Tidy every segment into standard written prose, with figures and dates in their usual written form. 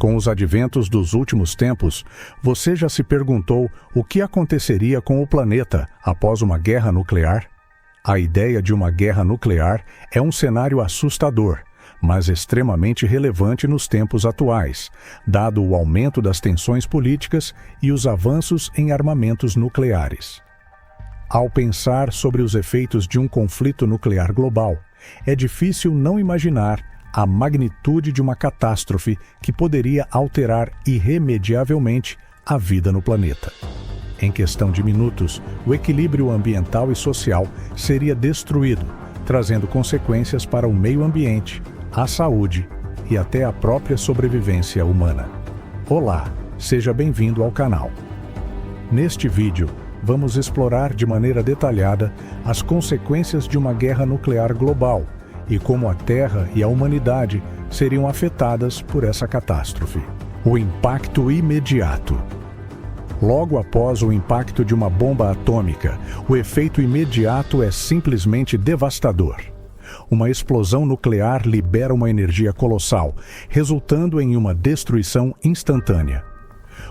Com os adventos dos últimos tempos, você já se perguntou o que aconteceria com o planeta após uma guerra nuclear? A ideia de uma guerra nuclear é um cenário assustador, mas extremamente relevante nos tempos atuais, dado o aumento das tensões políticas e os avanços em armamentos nucleares. Ao pensar sobre os efeitos de um conflito nuclear global, é difícil não imaginar a magnitude de uma catástrofe que poderia alterar irremediavelmente a vida no planeta. Em questão de minutos, o equilíbrio ambiental e social seria destruído, trazendo consequências para o meio ambiente, a saúde e até a própria sobrevivência humana. Olá, seja bem-vindo ao canal. Neste vídeo, vamos explorar de maneira detalhada as consequências de uma guerra nuclear global e como a Terra e a humanidade seriam afetadas por essa catástrofe. O impacto imediato. Logo após o impacto de uma bomba atômica, o efeito imediato é simplesmente devastador. Uma explosão nuclear libera uma energia colossal, resultando em uma destruição instantânea.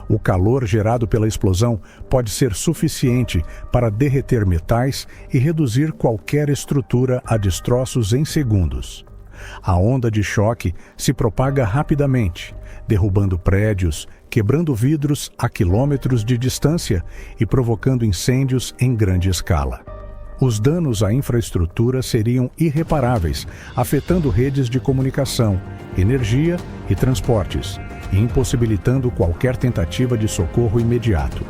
O calor gerado pela explosão pode ser suficiente para derreter metais e reduzir qualquer estrutura a destroços em segundos. A onda de choque se propaga rapidamente, derrubando prédios, quebrando vidros a quilômetros de distância e provocando incêndios em grande escala. Os danos à infraestrutura seriam irreparáveis, afetando redes de comunicação, energia e transportes, e impossibilitando qualquer tentativa de socorro imediato.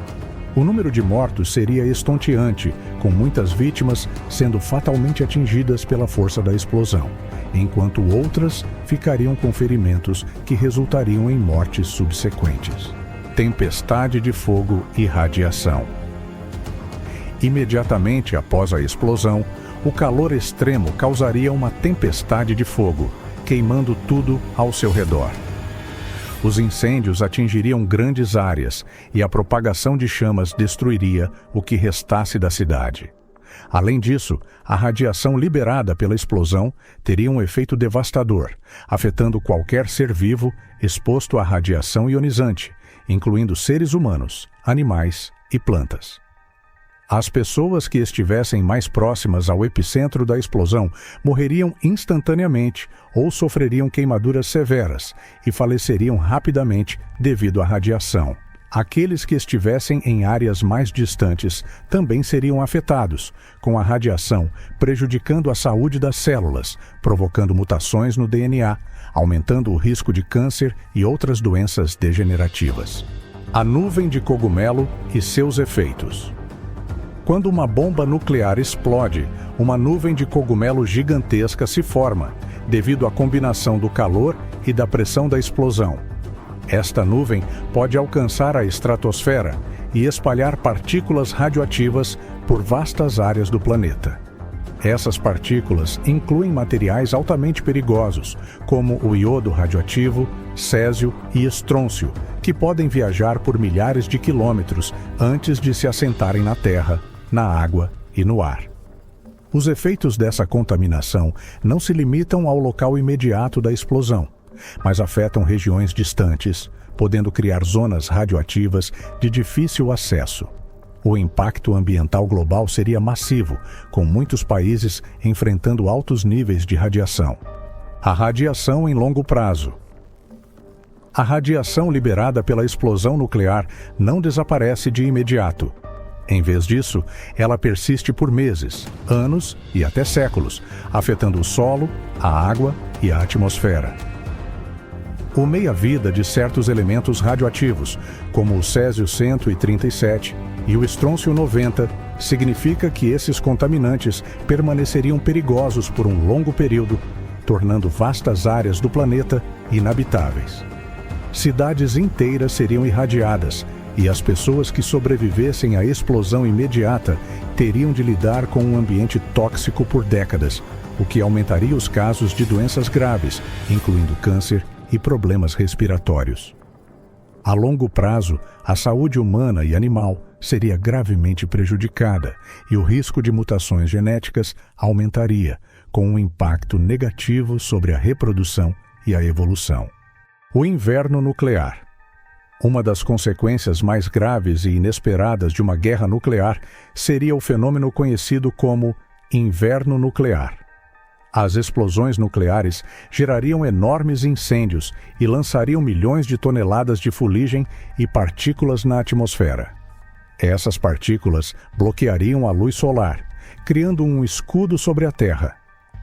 O número de mortos seria estonteante, com muitas vítimas sendo fatalmente atingidas pela força da explosão, enquanto outras ficariam com ferimentos que resultariam em mortes subsequentes. Tempestade de fogo e radiação. Imediatamente após a explosão, o calor extremo causaria uma tempestade de fogo, queimando tudo ao seu redor. Os incêndios atingiriam grandes áreas e a propagação de chamas destruiria o que restasse da cidade. Além disso, a radiação liberada pela explosão teria um efeito devastador, afetando qualquer ser vivo exposto à radiação ionizante, incluindo seres humanos, animais e plantas. As pessoas que estivessem mais próximas ao epicentro da explosão morreriam instantaneamente ou sofreriam queimaduras severas e faleceriam rapidamente devido à radiação. Aqueles que estivessem em áreas mais distantes também seriam afetados, com a radiação prejudicando a saúde das células, provocando mutações no DNA, aumentando o risco de câncer e outras doenças degenerativas. A nuvem de cogumelo e seus efeitos. Quando uma bomba nuclear explode, uma nuvem de cogumelo gigantesca se forma, devido à combinação do calor e da pressão da explosão. Esta nuvem pode alcançar a estratosfera e espalhar partículas radioativas por vastas áreas do planeta. Essas partículas incluem materiais altamente perigosos, como o iodo radioativo, césio e estrôncio, que podem viajar por milhares de quilômetros antes de se assentarem na Terra, na água e no ar. Os efeitos dessa contaminação não se limitam ao local imediato da explosão, mas afetam regiões distantes, podendo criar zonas radioativas de difícil acesso. O impacto ambiental global seria massivo, com muitos países enfrentando altos níveis de radiação. A radiação em longo prazo. A radiação liberada pela explosão nuclear não desaparece de imediato. Em vez disso, ela persiste por meses, anos e até séculos, afetando o solo, a água e a atmosfera. O meia-vida de certos elementos radioativos, como o césio-137 e o estrôncio-90, significa que esses contaminantes permaneceriam perigosos por um longo período, tornando vastas áreas do planeta inabitáveis. Cidades inteiras seriam irradiadas, e as pessoas que sobrevivessem à explosão imediata teriam de lidar com um ambiente tóxico por décadas, o que aumentaria os casos de doenças graves, incluindo câncer e problemas respiratórios. A longo prazo, a saúde humana e animal seria gravemente prejudicada e o risco de mutações genéticas aumentaria, com um impacto negativo sobre a reprodução e a evolução. O inverno nuclear. Uma das consequências mais graves e inesperadas de uma guerra nuclear seria o fenômeno conhecido como inverno nuclear. As explosões nucleares gerariam enormes incêndios e lançariam milhões de toneladas de fuligem e partículas na atmosfera. Essas partículas bloqueariam a luz solar, criando um escudo sobre a Terra.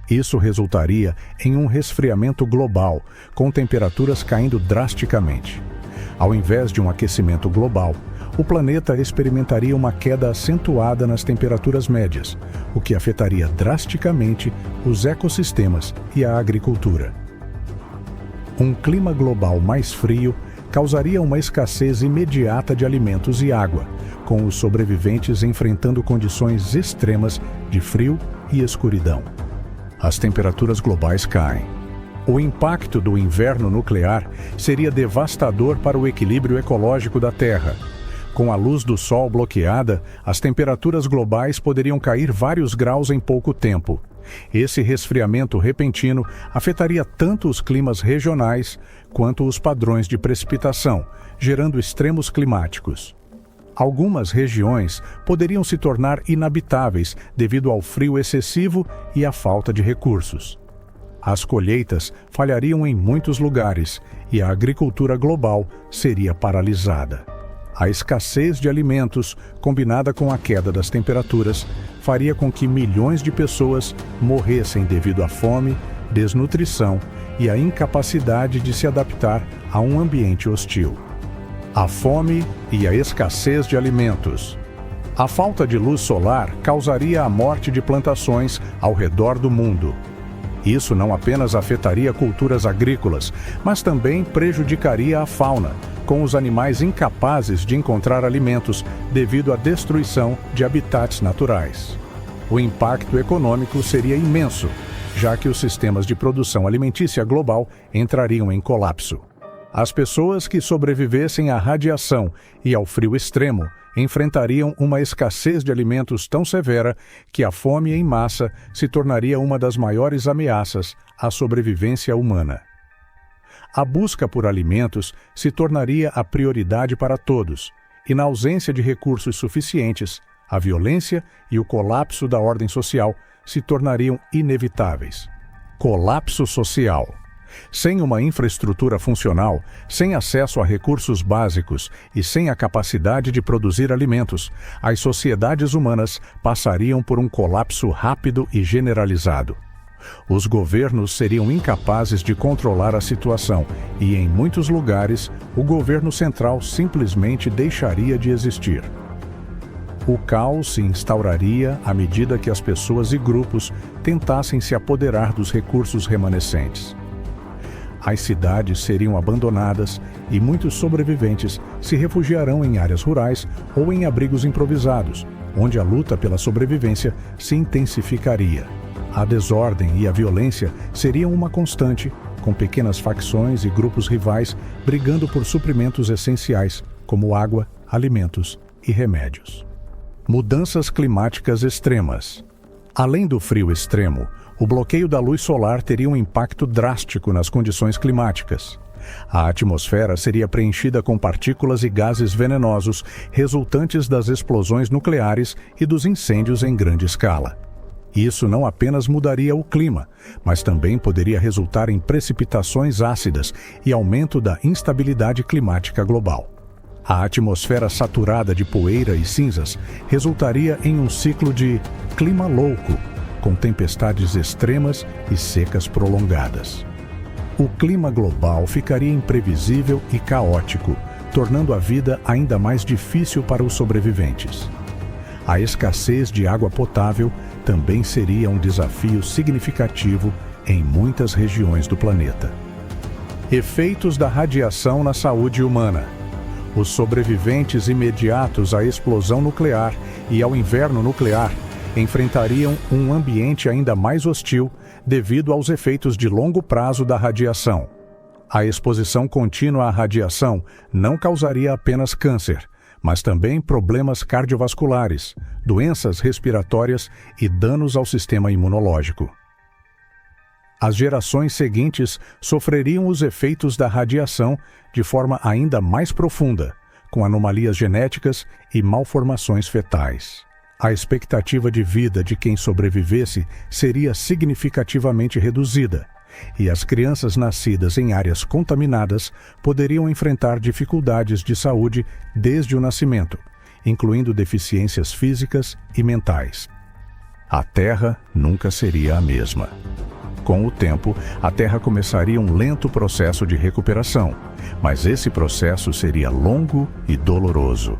Isso resultaria em um resfriamento global, com temperaturas caindo drasticamente. Ao invés de um aquecimento global, o planeta experimentaria uma queda acentuada nas temperaturas médias, o que afetaria drasticamente os ecossistemas e a agricultura. Um clima global mais frio causaria uma escassez imediata de alimentos e água, com os sobreviventes enfrentando condições extremas de frio e escuridão. As temperaturas globais caem. O impacto do inverno nuclear seria devastador para o equilíbrio ecológico da Terra. Com a luz do Sol bloqueada, as temperaturas globais poderiam cair vários graus em pouco tempo. Esse resfriamento repentino afetaria tanto os climas regionais quanto os padrões de precipitação, gerando extremos climáticos. Algumas regiões poderiam se tornar inabitáveis devido ao frio excessivo e à falta de recursos. As colheitas falhariam em muitos lugares e a agricultura global seria paralisada. A escassez de alimentos, combinada com a queda das temperaturas, faria com que milhões de pessoas morressem devido à fome, desnutrição e à incapacidade de se adaptar a um ambiente hostil. A fome e a escassez de alimentos. A falta de luz solar causaria a morte de plantações ao redor do mundo. Isso não apenas afetaria culturas agrícolas, mas também prejudicaria a fauna, com os animais incapazes de encontrar alimentos devido à destruição de habitats naturais. O impacto econômico seria imenso, já que os sistemas de produção alimentícia global entrariam em colapso. As pessoas que sobrevivessem à radiação e ao frio extremo enfrentariam uma escassez de alimentos tão severa que a fome em massa se tornaria uma das maiores ameaças à sobrevivência humana. A busca por alimentos se tornaria a prioridade para todos, e na ausência de recursos suficientes, a violência e o colapso da ordem social se tornariam inevitáveis. Colapso social. Sem uma infraestrutura funcional, sem acesso a recursos básicos e sem a capacidade de produzir alimentos, as sociedades humanas passariam por um colapso rápido e generalizado. Os governos seriam incapazes de controlar a situação e, em muitos lugares, o governo central simplesmente deixaria de existir. O caos se instauraria à medida que as pessoas e grupos tentassem se apoderar dos recursos remanescentes. As cidades seriam abandonadas e muitos sobreviventes se refugiarão em áreas rurais ou em abrigos improvisados, onde a luta pela sobrevivência se intensificaria. A desordem e a violência seriam uma constante, com pequenas facções e grupos rivais brigando por suprimentos essenciais, como água, alimentos e remédios. Mudanças climáticas extremas. Além do frio extremo, o bloqueio da luz solar teria um impacto drástico nas condições climáticas. A atmosfera seria preenchida com partículas e gases venenosos resultantes das explosões nucleares e dos incêndios em grande escala. Isso não apenas mudaria o clima, mas também poderia resultar em precipitações ácidas e aumento da instabilidade climática global. A atmosfera saturada de poeira e cinzas resultaria em um ciclo de clima louco, com tempestades extremas e secas prolongadas. O clima global ficaria imprevisível e caótico, tornando a vida ainda mais difícil para os sobreviventes. A escassez de água potável também seria um desafio significativo em muitas regiões do planeta. Efeitos da radiação na saúde humana. Os sobreviventes imediatos à explosão nuclear e ao inverno nuclear enfrentariam um ambiente ainda mais hostil devido aos efeitos de longo prazo da radiação. A exposição contínua à radiação não causaria apenas câncer, mas também problemas cardiovasculares, doenças respiratórias e danos ao sistema imunológico. As gerações seguintes sofreriam os efeitos da radiação de forma ainda mais profunda, com anomalias genéticas e malformações fetais. A expectativa de vida de quem sobrevivesse seria significativamente reduzida, e as crianças nascidas em áreas contaminadas poderiam enfrentar dificuldades de saúde desde o nascimento, incluindo deficiências físicas e mentais. A Terra nunca seria a mesma. Com o tempo, a Terra começaria um lento processo de recuperação, mas esse processo seria longo e doloroso.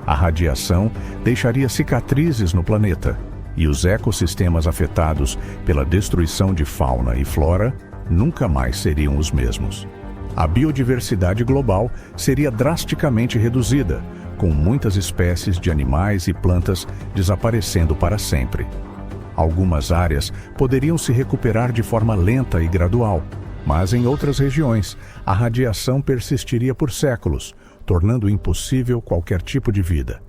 A radiação deixaria cicatrizes no planeta, e os ecossistemas afetados pela destruição de fauna e flora nunca mais seriam os mesmos. A biodiversidade global seria drasticamente reduzida, com muitas espécies de animais e plantas desaparecendo para sempre. Algumas áreas poderiam se recuperar de forma lenta e gradual, mas em outras regiões, a radiação persistiria por séculos, tornando impossível qualquer tipo de vida.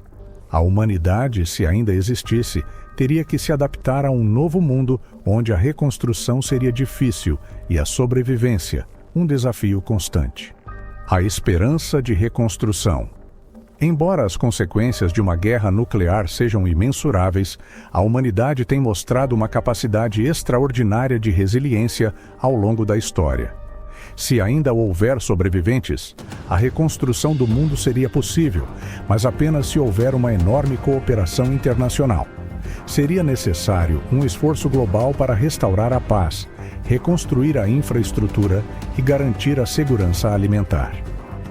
A humanidade, se ainda existisse, teria que se adaptar a um novo mundo onde a reconstrução seria difícil e a sobrevivência um desafio constante. A esperança de reconstrução. Embora as consequências de uma guerra nuclear sejam imensuráveis, a humanidade tem mostrado uma capacidade extraordinária de resiliência ao longo da história. Se ainda houver sobreviventes, a reconstrução do mundo seria possível, mas apenas se houver uma enorme cooperação internacional. Seria necessário um esforço global para restaurar a paz, reconstruir a infraestrutura e garantir a segurança alimentar.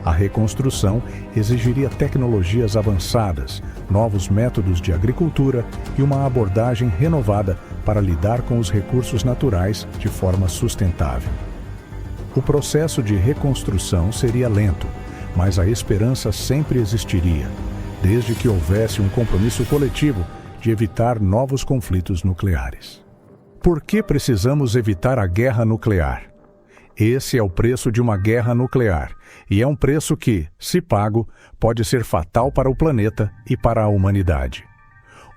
A reconstrução exigiria tecnologias avançadas, novos métodos de agricultura e uma abordagem renovada para lidar com os recursos naturais de forma sustentável. O processo de reconstrução seria lento, mas a esperança sempre existiria, desde que houvesse um compromisso coletivo de evitar novos conflitos nucleares. Por que precisamos evitar a guerra nuclear? Esse é o preço de uma guerra nuclear, e é um preço que, se pago, pode ser fatal para o planeta e para a humanidade.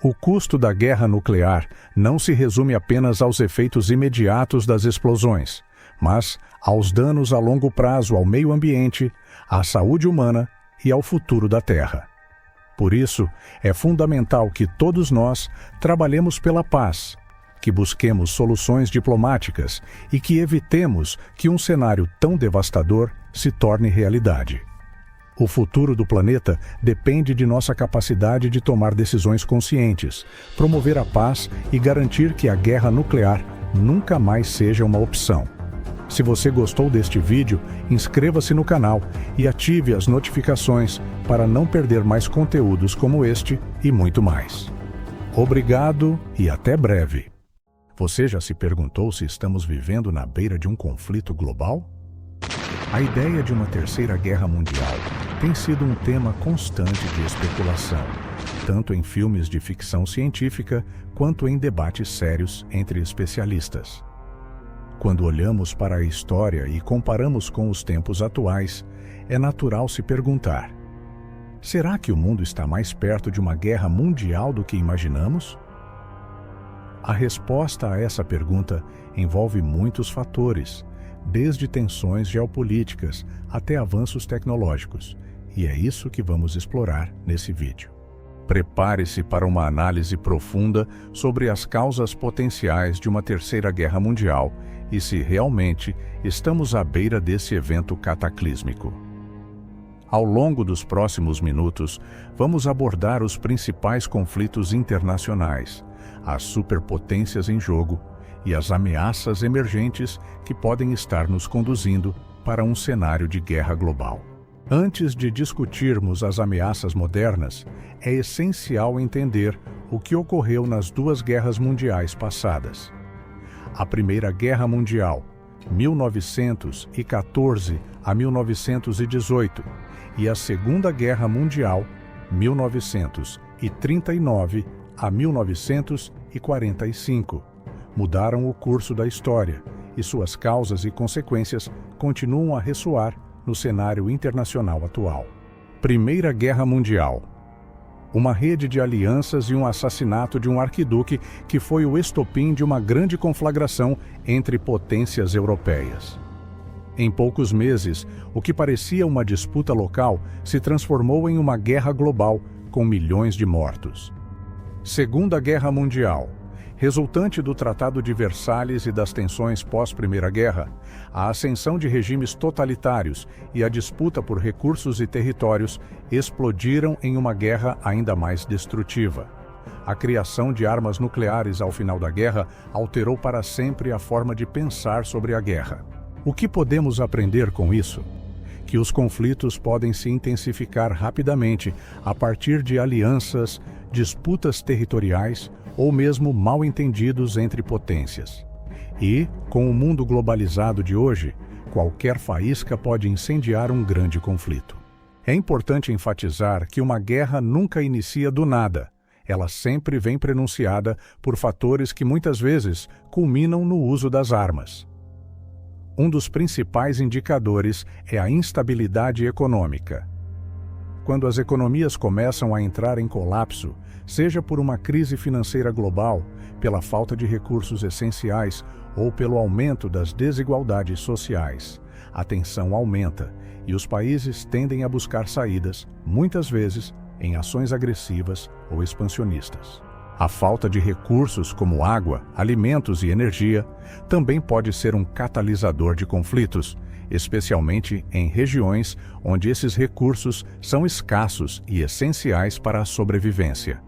O custo da guerra nuclear não se resume apenas aos efeitos imediatos das explosões, mas aos danos a longo prazo ao meio ambiente, à saúde humana e ao futuro da Terra. Por isso, é fundamental que todos nós trabalhemos pela paz, que busquemos soluções diplomáticas e que evitemos que um cenário tão devastador se torne realidade. O futuro do planeta depende de nossa capacidade de tomar decisões conscientes, promover a paz e garantir que a guerra nuclear nunca mais seja uma opção. Se você gostou deste vídeo, inscreva-se no canal e ative as notificações para não perder mais conteúdos como este e muito mais. Obrigado e até breve. Você já se perguntou se estamos vivendo na beira de um conflito global? A ideia de uma terceira guerra mundial tem sido um tema constante de especulação, tanto em filmes de ficção científica quanto em debates sérios entre especialistas. Quando olhamos para a história e comparamos com os tempos atuais, é natural se perguntar: será que o mundo está mais perto de uma guerra mundial do que imaginamos? A resposta a essa pergunta envolve muitos fatores, desde tensões geopolíticas até avanços tecnológicos, e é isso que vamos explorar nesse vídeo. Prepare-se para uma análise profunda sobre as causas potenciais de uma terceira guerra mundial e se realmente estamos à beira desse evento cataclísmico. Ao longo dos próximos minutos, vamos abordar os principais conflitos internacionais, as superpotências em jogo e as ameaças emergentes que podem estar nos conduzindo para um cenário de guerra global. Antes de discutirmos as ameaças modernas, é essencial entender o que ocorreu nas duas guerras mundiais passadas. A Primeira Guerra Mundial, 1914 a 1918, e a Segunda Guerra Mundial, 1939 a 1945, mudaram o curso da história e suas causas e consequências continuam a ressoar no cenário internacional atual. Primeira Guerra Mundial. uma rede de alianças e um assassinato de um arquiduque que foi o estopim de uma grande conflagração entre potências europeias. Em poucos meses, o que parecia uma disputa local se transformou em uma guerra global com milhões de mortos. Segunda Guerra Mundial. Resultante do Tratado de Versalhes e das tensões pós-Primeira Guerra, a ascensão de regimes totalitários e a disputa por recursos e territórios explodiram em uma guerra ainda mais destrutiva. A criação de armas nucleares ao final da guerra alterou para sempre a forma de pensar sobre a guerra. O que podemos aprender com isso? Que os conflitos podem se intensificar rapidamente a partir de alianças, disputas territoriais ou mesmo mal-entendidos entre potências. E, com o mundo globalizado de hoje, qualquer faísca pode incendiar um grande conflito. É importante enfatizar que uma guerra nunca inicia do nada. Ela sempre vem prenunciada por fatores que muitas vezes culminam no uso das armas. Um dos principais indicadores é a instabilidade econômica. Quando as economias começam a entrar em colapso, seja por uma crise financeira global, pela falta de recursos essenciais ou pelo aumento das desigualdades sociais, a tensão aumenta e os países tendem a buscar saídas, muitas vezes, em ações agressivas ou expansionistas. A falta de recursos como água, alimentos e energia também pode ser um catalisador de conflitos, especialmente em regiões onde esses recursos são escassos e essenciais para a sobrevivência.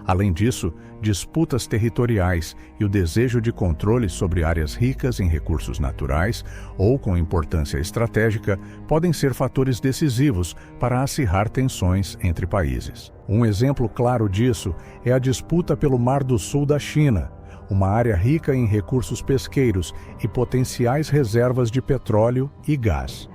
Além disso, disputas territoriais e o desejo de controle sobre áreas ricas em recursos naturais ou com importância estratégica podem ser fatores decisivos para acirrar tensões entre países. Um exemplo claro disso é a disputa pelo Mar do Sul da China, uma área rica em recursos pesqueiros e potenciais reservas de petróleo e gás.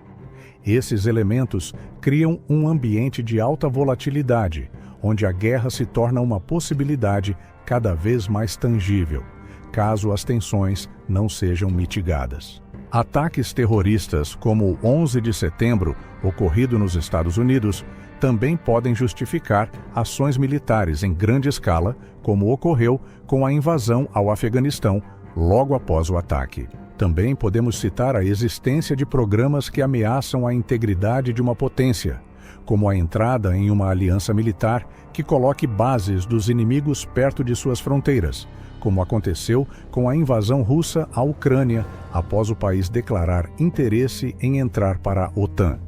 Esses elementos criam um ambiente de alta volatilidade, onde a guerra se torna uma possibilidade cada vez mais tangível, caso as tensões não sejam mitigadas. Ataques terroristas como o 11 de setembro, ocorrido nos Estados Unidos, também podem justificar ações militares em grande escala, como ocorreu com a invasão ao Afeganistão logo após o ataque. Também podemos citar a existência de programas que ameaçam a integridade de uma potência, como a entrada em uma aliança militar que coloque bases dos inimigos perto de suas fronteiras, como aconteceu com a invasão russa à Ucrânia após o país declarar interesse em entrar para a OTAN.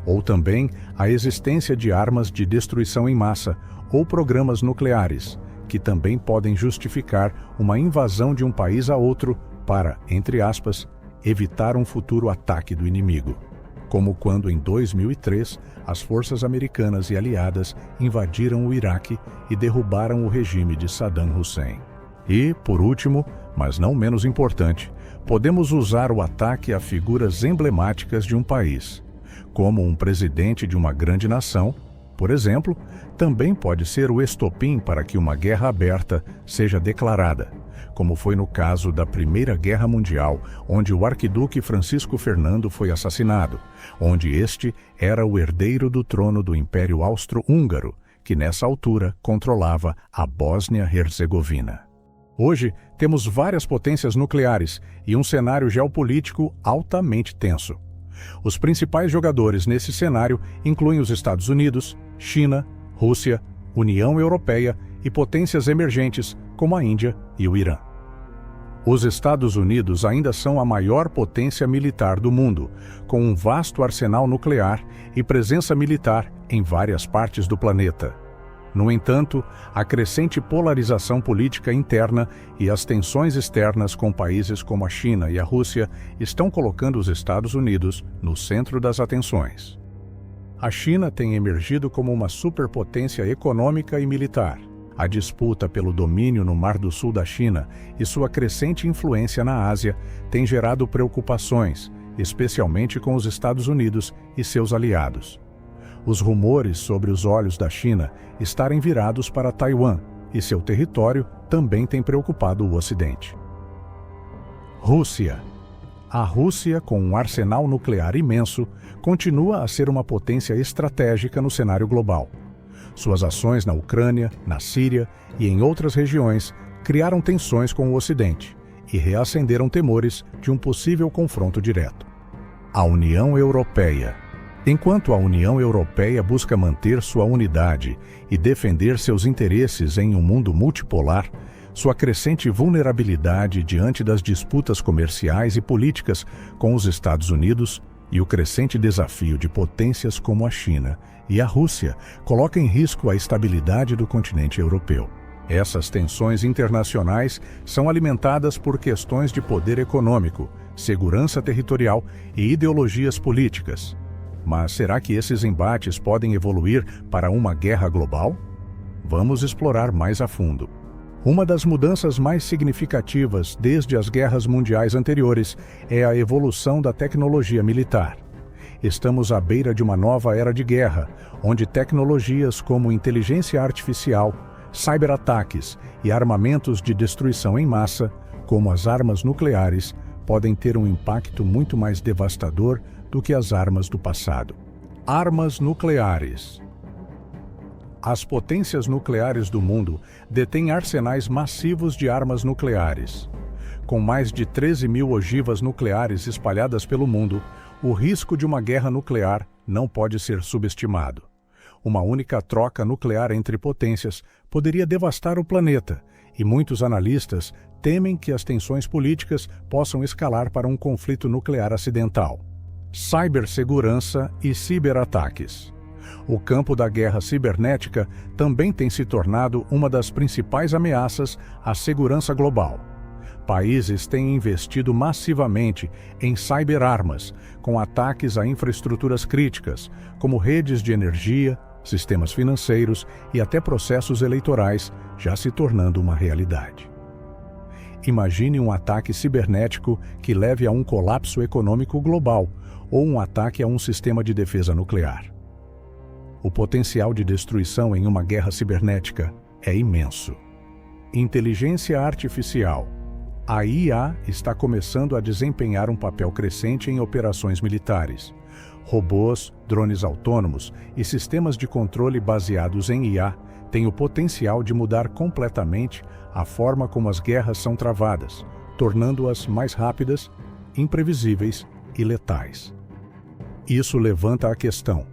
Ou também a existência de armas de destruição em massa ou programas nucleares, que também podem justificar uma invasão de um país a outro para, entre aspas, evitar um futuro ataque do inimigo. Como quando, em 2003, as forças americanas e aliadas invadiram o Iraque e derrubaram o regime de Saddam Hussein. E, por último, mas não menos importante, podemos usar o ataque a figuras emblemáticas de um país, como um presidente de uma grande nação, por exemplo, também pode ser o estopim para que uma guerra aberta seja declarada, como foi no caso da Primeira Guerra Mundial, onde o arquiduque Francisco Fernando foi assassinado, onde este era o herdeiro do trono do Império Austro-Húngaro, que nessa altura controlava a Bósnia-Herzegovina. Hoje, temos várias potências nucleares e um cenário geopolítico altamente tenso. Os principais jogadores nesse cenário incluem os Estados Unidos, China, Rússia, União Europeia e potências emergentes como a Índia e o Irã. Os Estados Unidos ainda são a maior potência militar do mundo, com um vasto arsenal nuclear e presença militar em várias partes do planeta. No entanto, a crescente polarização política interna e as tensões externas com países como a China e a Rússia estão colocando os Estados Unidos no centro das atenções. A China tem emergido como uma superpotência econômica e militar. A disputa pelo domínio no Mar do Sul da China e sua crescente influência na Ásia tem gerado preocupações, especialmente com os Estados Unidos e seus aliados. Os rumores sobre os olhos da China estarem virados para Taiwan e seu território também tem preocupado o Ocidente. Rússia. A Rússia, com um arsenal nuclear imenso, continua a ser uma potência estratégica no cenário global. Suas ações na Ucrânia, na Síria e em outras regiões criaram tensões com o Ocidente e reacenderam temores de um possível confronto direto. A União Europeia. Enquanto a União Europeia busca manter sua unidade e defender seus interesses em um mundo multipolar, sua crescente vulnerabilidade diante das disputas comerciais e políticas com os Estados Unidos e o crescente desafio de potências como a China e a Rússia coloca em risco a estabilidade do continente europeu. Essas tensões internacionais são alimentadas por questões de poder econômico, segurança territorial e ideologias políticas. Mas será que esses embates podem evoluir para uma guerra global? Vamos explorar mais a fundo. Uma das mudanças mais significativas desde as guerras mundiais anteriores é a evolução da tecnologia militar. Estamos à beira de uma nova era de guerra, onde tecnologias como inteligência artificial, cyberataques e armamentos de destruição em massa, como as armas nucleares, podem ter um impacto muito mais devastador do que as armas do passado. Armas nucleares. As potências nucleares do mundo detêm arsenais massivos de armas nucleares. Com mais de 13 mil ogivas nucleares espalhadas pelo mundo, o risco de uma guerra nuclear não pode ser subestimado. Uma única troca nuclear entre potências poderia devastar o planeta, e muitos analistas temem que as tensões políticas possam escalar para um conflito nuclear acidental. Cibersegurança e ciberataques. O campo da guerra cibernética também tem se tornado uma das principais ameaças à segurança global. Países têm investido massivamente em cyberarmas, com ataques a infraestruturas críticas, como redes de energia, sistemas financeiros e até processos eleitorais, já se tornando uma realidade. Imagine um ataque cibernético que leve a um colapso econômico global ou um ataque a um sistema de defesa nuclear. O potencial de destruição em uma guerra cibernética é imenso. Inteligência artificial. A IA está começando a desempenhar um papel crescente em operações militares. Robôs, drones autônomos e sistemas de controle baseados em IA têm o potencial de mudar completamente a forma como as guerras são travadas, tornando-as mais rápidas, imprevisíveis e letais. Isso levanta a questão: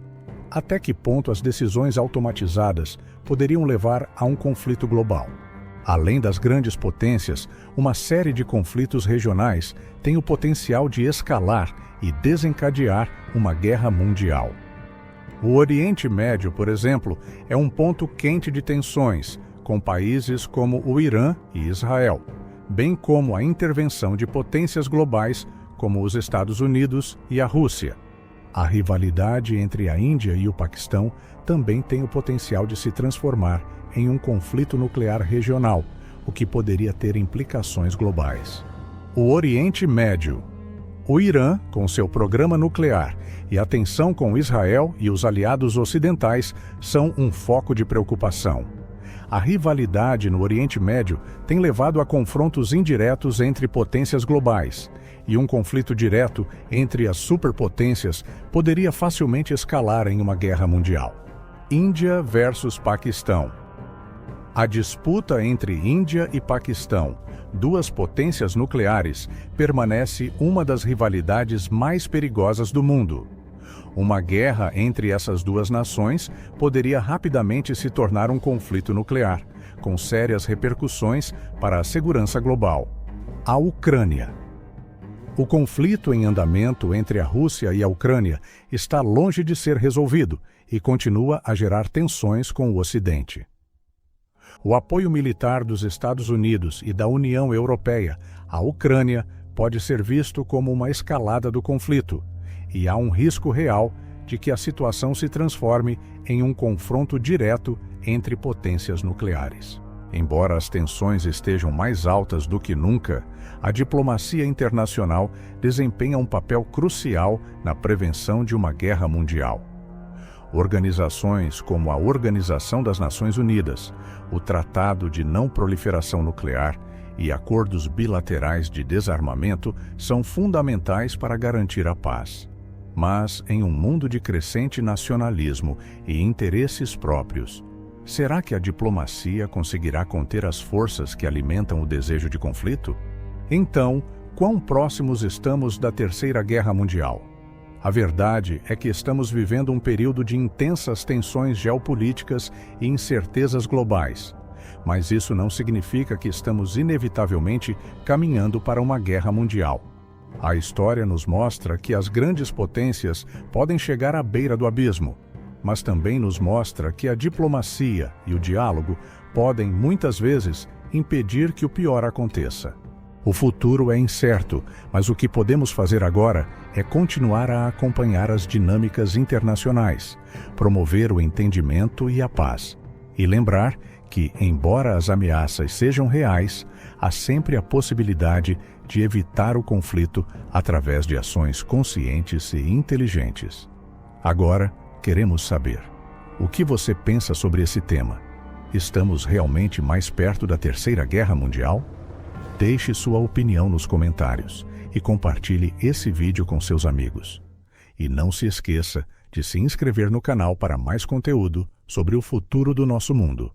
até que ponto as decisões automatizadas poderiam levar a um conflito global? Além das grandes potências, uma série de conflitos regionais tem o potencial de escalar e desencadear uma guerra mundial. O Oriente Médio, por exemplo, é um ponto quente de tensões, com países como o Irã e Israel, bem como a intervenção de potências globais como os Estados Unidos e a Rússia. A rivalidade entre a Índia e o Paquistão também tem o potencial de se transformar em um conflito nuclear regional, o que poderia ter implicações globais. O Oriente Médio. O Irã, com seu programa nuclear, e a tensão com Israel e os aliados ocidentais são um foco de preocupação. A rivalidade no Oriente Médio tem levado a confrontos indiretos entre potências globais, e um conflito direto entre as superpotências poderia facilmente escalar em uma guerra mundial. Índia versus Paquistão. A disputa entre Índia e Paquistão, duas potências nucleares, permanece uma das rivalidades mais perigosas do mundo. Uma guerra entre essas duas nações poderia rapidamente se tornar um conflito nuclear, com sérias repercussões para a segurança global. A Ucrânia. O conflito em andamento entre a Rússia e a Ucrânia está longe de ser resolvido e continua a gerar tensões com o Ocidente. O apoio militar dos Estados Unidos e da União Europeia à Ucrânia pode ser visto como uma escalada do conflito, e há um risco real de que a situação se transforme em um confronto direto entre potências nucleares. Embora as tensões estejam mais altas do que nunca, a diplomacia internacional desempenha um papel crucial na prevenção de uma guerra mundial. Organizações como a Organização das Nações Unidas, o Tratado de Não Proliferação Nuclear e acordos bilaterais de desarmamento são fundamentais para garantir a paz. Mas, em um mundo de crescente nacionalismo e interesses próprios, Será que a diplomacia conseguirá conter as forças que alimentam o desejo de conflito? Então, quão próximos estamos da Terceira Guerra Mundial? A verdade é que estamos vivendo um período de intensas tensões geopolíticas e incertezas globais. Mas isso não significa que estamos inevitavelmente caminhando para uma guerra mundial. A história nos mostra que as grandes potências podem chegar à beira do abismo, mas também nos mostra que a diplomacia e o diálogo podem, muitas vezes, impedir que o pior aconteça. O futuro é incerto, mas o que podemos fazer agora é continuar a acompanhar as dinâmicas internacionais, promover o entendimento e a paz, e lembrar que, embora as ameaças sejam reais, há sempre a possibilidade de evitar o conflito através de ações conscientes e inteligentes. Agora, queremos saber: o que você pensa sobre esse tema? Estamos realmente mais perto da Terceira Guerra Mundial? Deixe sua opinião nos comentários e compartilhe esse vídeo com seus amigos. E não se esqueça de se inscrever no canal para mais conteúdo sobre o futuro do nosso mundo.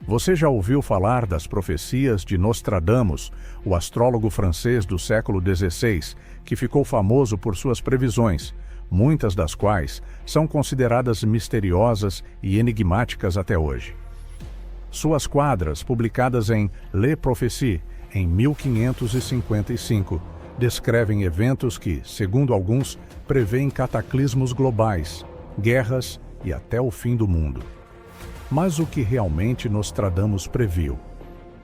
Você já ouviu falar das profecias de Nostradamus, o astrólogo francês do século XVI, que ficou famoso por suas previsões, muitas das quais são consideradas misteriosas e enigmáticas até hoje? Suas quadras, publicadas em Les Prophéties, em 1555, descrevem eventos que, segundo alguns, prevêem cataclismos globais, guerras e até o fim do mundo. Mas o que realmente Nostradamus previu?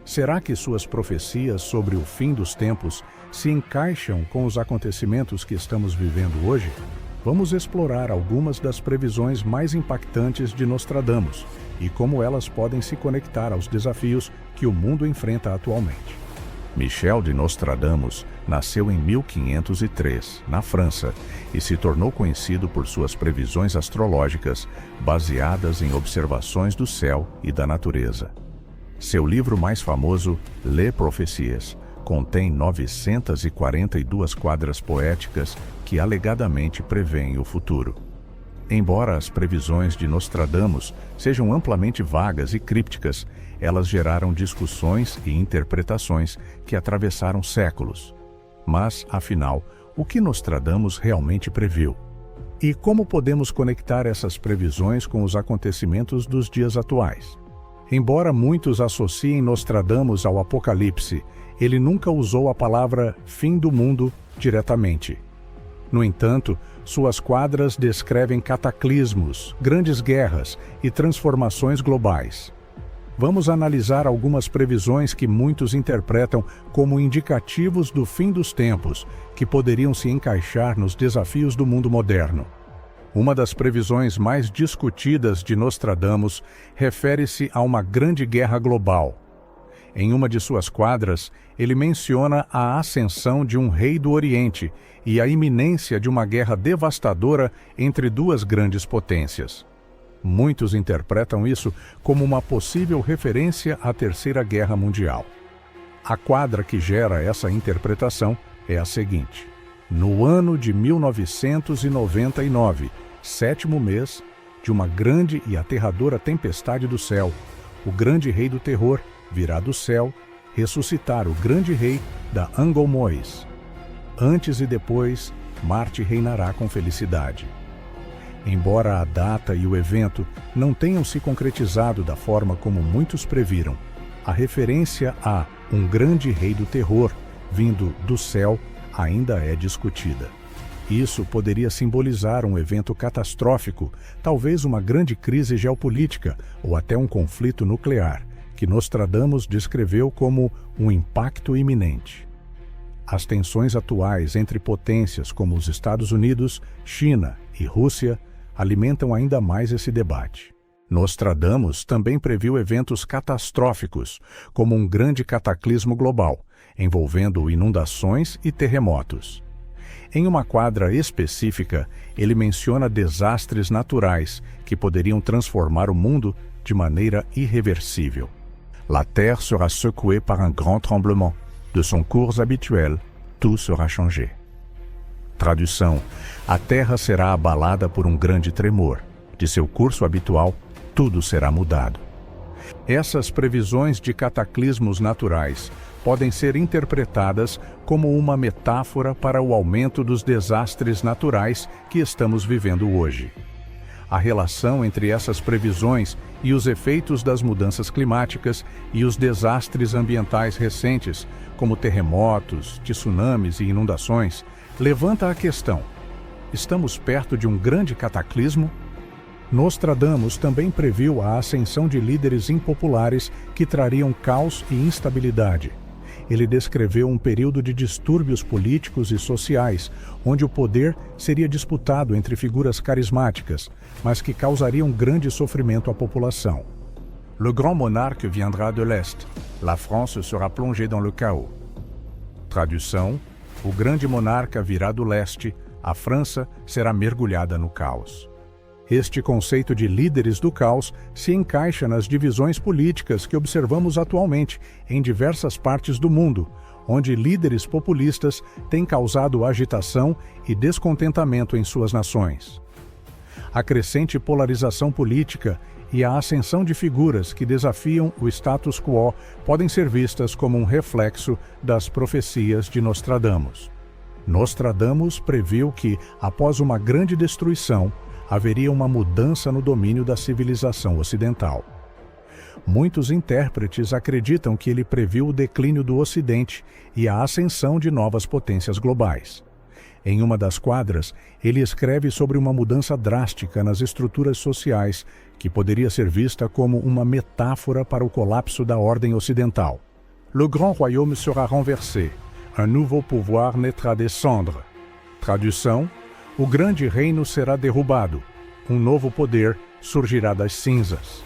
Será que suas profecias sobre o fim dos tempos se encaixam com os acontecimentos que estamos vivendo hoje? Vamos explorar algumas das previsões mais impactantes de Nostradamus e como elas podem se conectar aos desafios que o mundo enfrenta atualmente. Michel de Nostradamus nasceu em 1503, na França, e se tornou conhecido por suas previsões astrológicas baseadas em observações do céu e da natureza. Seu livro mais famoso, Les Prophéties, contém 942 quadras poéticas que alegadamente prevêem o futuro. Embora as previsões de Nostradamus sejam amplamente vagas e crípticas, elas geraram discussões e interpretações que atravessaram séculos. Mas, afinal, o que Nostradamus realmente previu? E como podemos conectar essas previsões com os acontecimentos dos dias atuais? Embora muitos associem Nostradamus ao Apocalipse, ele nunca usou a palavra fim do mundo diretamente. No entanto, suas quadras descrevem cataclismos, grandes guerras e transformações globais. Vamos analisar algumas previsões que muitos interpretam como indicativos do fim dos tempos, que poderiam se encaixar nos desafios do mundo moderno. Uma das previsões mais discutidas de Nostradamus refere-se a uma grande guerra global. Em uma de suas quadras, ele menciona a ascensão de um rei do Oriente e a iminência de uma guerra devastadora entre duas grandes potências. Muitos interpretam isso como uma possível referência à Terceira Guerra Mundial. A quadra que gera essa interpretação é a seguinte: no ano de 1999, sétimo mês de uma grande e aterradora tempestade do céu, o grande rei do terror virá do céu ressuscitar o grande rei da Angolmois. Antes e depois, Marte reinará com felicidade. Embora a data e o evento não tenham se concretizado da forma como muitos previram, a referência a um grande rei do terror vindo do céu ainda é discutida. Isso poderia simbolizar um evento catastrófico, talvez uma grande crise geopolítica ou até um conflito nuclear, que Nostradamus descreveu como um impacto iminente. As tensões atuais entre potências como os Estados Unidos, China e Rússia alimentam ainda mais esse debate. Nostradamus também previu eventos catastróficos, como um grande cataclismo global, envolvendo inundações e terremotos. Em uma quadra específica, ele menciona desastres naturais que poderiam transformar o mundo de maneira irreversível. La terre sera secouée par un grand tremblement. De son cours habituel, tout sera changé. Tradução: a terra será abalada por um grande tremor. De seu curso habitual, tudo será mudado. Essas previsões de cataclismos naturais podem ser interpretadas como uma metáfora para o aumento dos desastres naturais que estamos vivendo hoje. A relação entre essas previsões e os efeitos das mudanças climáticas e os desastres ambientais recentes, como terremotos, tsunamis e inundações, levanta a questão: estamos perto de um grande cataclismo? Nostradamus também previu a ascensão de líderes impopulares que trariam caos e instabilidade. Ele descreveu um período de distúrbios políticos e sociais, onde o poder seria disputado entre figuras carismáticas, mas que causariam grande sofrimento à população. Le grand monarque viendra de l'Est. La France sera plongée dans le chaos. Tradução: o grande monarca virá do leste, a França será mergulhada no caos. Este conceito de líderes do caos se encaixa nas divisões políticas que observamos atualmente em diversas partes do mundo, onde líderes populistas têm causado agitação e descontentamento em suas nações. A crescente polarização política e a ascensão de figuras que desafiam o status quo podem ser vistas como um reflexo das profecias de Nostradamus. Nostradamus previu que, após uma grande destruição, haveria uma mudança no domínio da civilização ocidental. Muitos intérpretes acreditam que ele previu o declínio do Ocidente e a ascensão de novas potências globais. Em uma das quadras, ele escreve sobre uma mudança drástica nas estruturas sociais, que poderia ser vista como uma metáfora para o colapso da ordem ocidental. Le grand royaume sera renversé. Un nouveau pouvoir naîtra des cendres. Tradução: o grande reino será derrubado. Um novo poder surgirá das cinzas.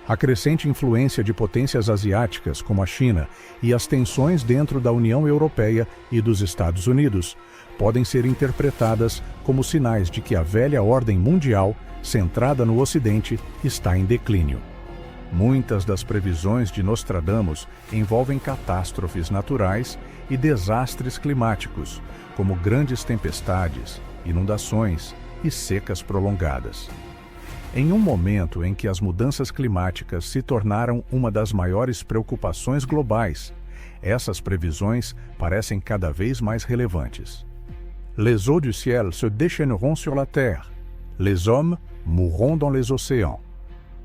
A crescente influência de potências asiáticas, como a China, e as tensões dentro da União Europeia e dos Estados Unidos podem ser interpretadas como sinais de que a velha ordem mundial, centrada no Ocidente, está em declínio. Muitas das previsões de Nostradamus envolvem catástrofes naturais e desastres climáticos, como grandes tempestades, inundações e secas prolongadas. Em um momento em que as mudanças climáticas se tornaram uma das maiores preocupações globais, essas previsões parecem cada vez mais relevantes. Les eaux du ciel se déchaîneront sur la terre. Les hommes mourront dans les océans.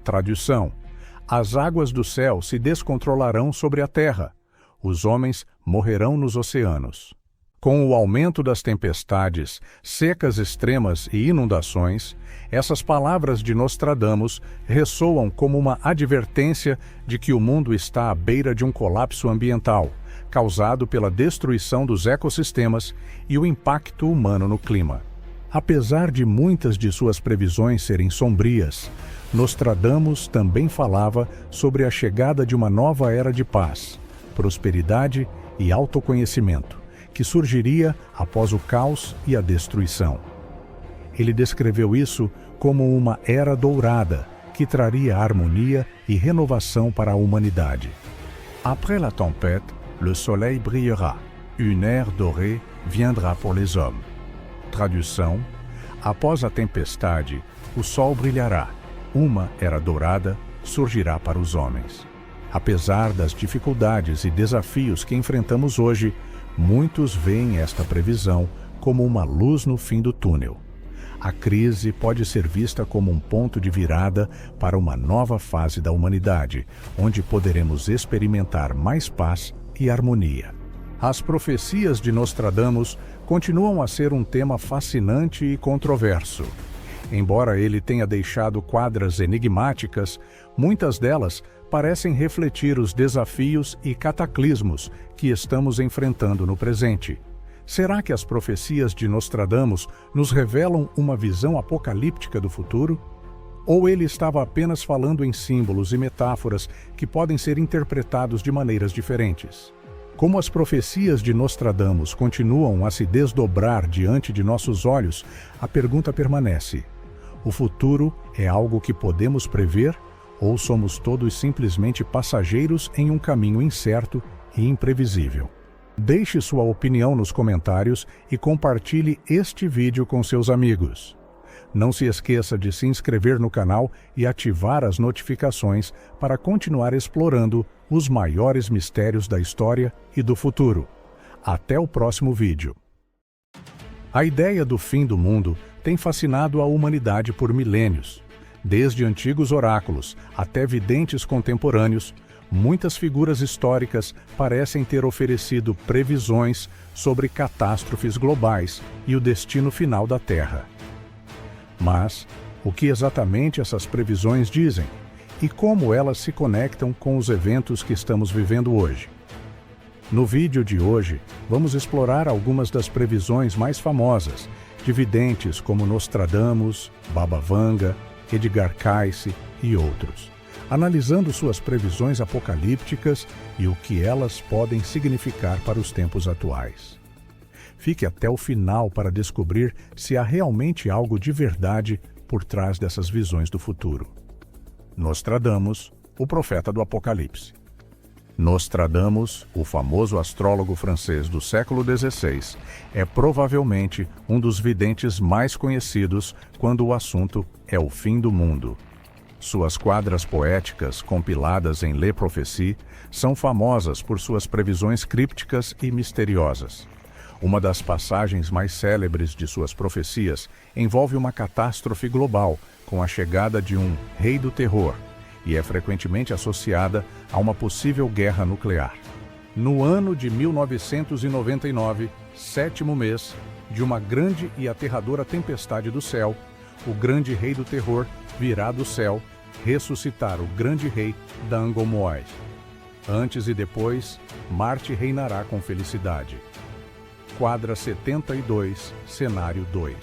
Tradução: as águas do céu se descontrolarão sobre a terra. Os homens morrerão nos oceanos. Com o aumento das tempestades, secas extremas e inundações, essas palavras de Nostradamus ressoam como uma advertência de que o mundo está à beira de um colapso ambiental, causado pela destruição dos ecossistemas e o impacto humano no clima. Apesar de muitas de suas previsões serem sombrias, Nostradamus também falava sobre a chegada de uma nova era de paz, prosperidade e autoconhecimento, que surgiria após o caos e a destruição. Ele descreveu isso como uma era dourada, que traria harmonia e renovação para a humanidade. Après la tempête, le soleil brillera. Une ère dorée viendra pour les hommes. Tradução: após a tempestade, o sol brilhará. Uma era dourada surgirá para os homens. Apesar das dificuldades e desafios que enfrentamos hoje, muitos veem esta previsão como uma luz no fim do túnel. A crise pode ser vista como um ponto de virada para uma nova fase da humanidade, onde poderemos experimentar mais paz e harmonia. As profecias de Nostradamus continuam a ser um tema fascinante e controverso. Embora ele tenha deixado quadras enigmáticas, muitas delas parecem refletir os desafios e cataclismos que estamos enfrentando no presente. Será que as profecias de Nostradamus nos revelam uma visão apocalíptica do futuro? Ou ele estava apenas falando em símbolos e metáforas que podem ser interpretados de maneiras diferentes? Como as profecias de Nostradamus continuam a se desdobrar diante de nossos olhos, a pergunta permanece: o futuro é algo que podemos prever? Ou somos todos simplesmente passageiros em um caminho incerto e imprevisível? Deixe sua opinião nos comentários e compartilhe este vídeo com seus amigos. Não se esqueça de se inscrever no canal e ativar as notificações para continuar explorando os maiores mistérios da história e do futuro. Até o próximo vídeo. A ideia do fim do mundo tem fascinado a humanidade por milênios. Desde antigos oráculos até videntes contemporâneos, muitas figuras históricas parecem ter oferecido previsões sobre catástrofes globais e o destino final da Terra. Mas, o que exatamente essas previsões dizem? E como elas se conectam com os eventos que estamos vivendo hoje? No vídeo de hoje, vamos explorar algumas das previsões mais famosas de videntes como Nostradamus, Baba Vanga, Edgar Cayce e outros, analisando suas previsões apocalípticas e o que elas podem significar para os tempos atuais. Fique até o final para descobrir se há realmente algo de verdade por trás dessas visões do futuro. Nostradamus, o profeta do Apocalipse. Nostradamus, o famoso astrólogo francês do século XVI, é provavelmente um dos videntes mais conhecidos quando o assunto é o fim do mundo. Suas quadras poéticas, compiladas em Les Prophéties, são famosas por suas previsões crípticas e misteriosas. Uma das passagens mais célebres de suas profecias envolve uma catástrofe global com a chegada de um rei do terror, e é frequentemente associada a uma possível guerra nuclear. No ano de 1999, sétimo mês de uma grande e aterradora tempestade do céu, o grande rei do terror virá do céu ressuscitar o grande rei da Angolmoai. Antes e depois, Marte reinará com felicidade. Quadra 72, cenário 2.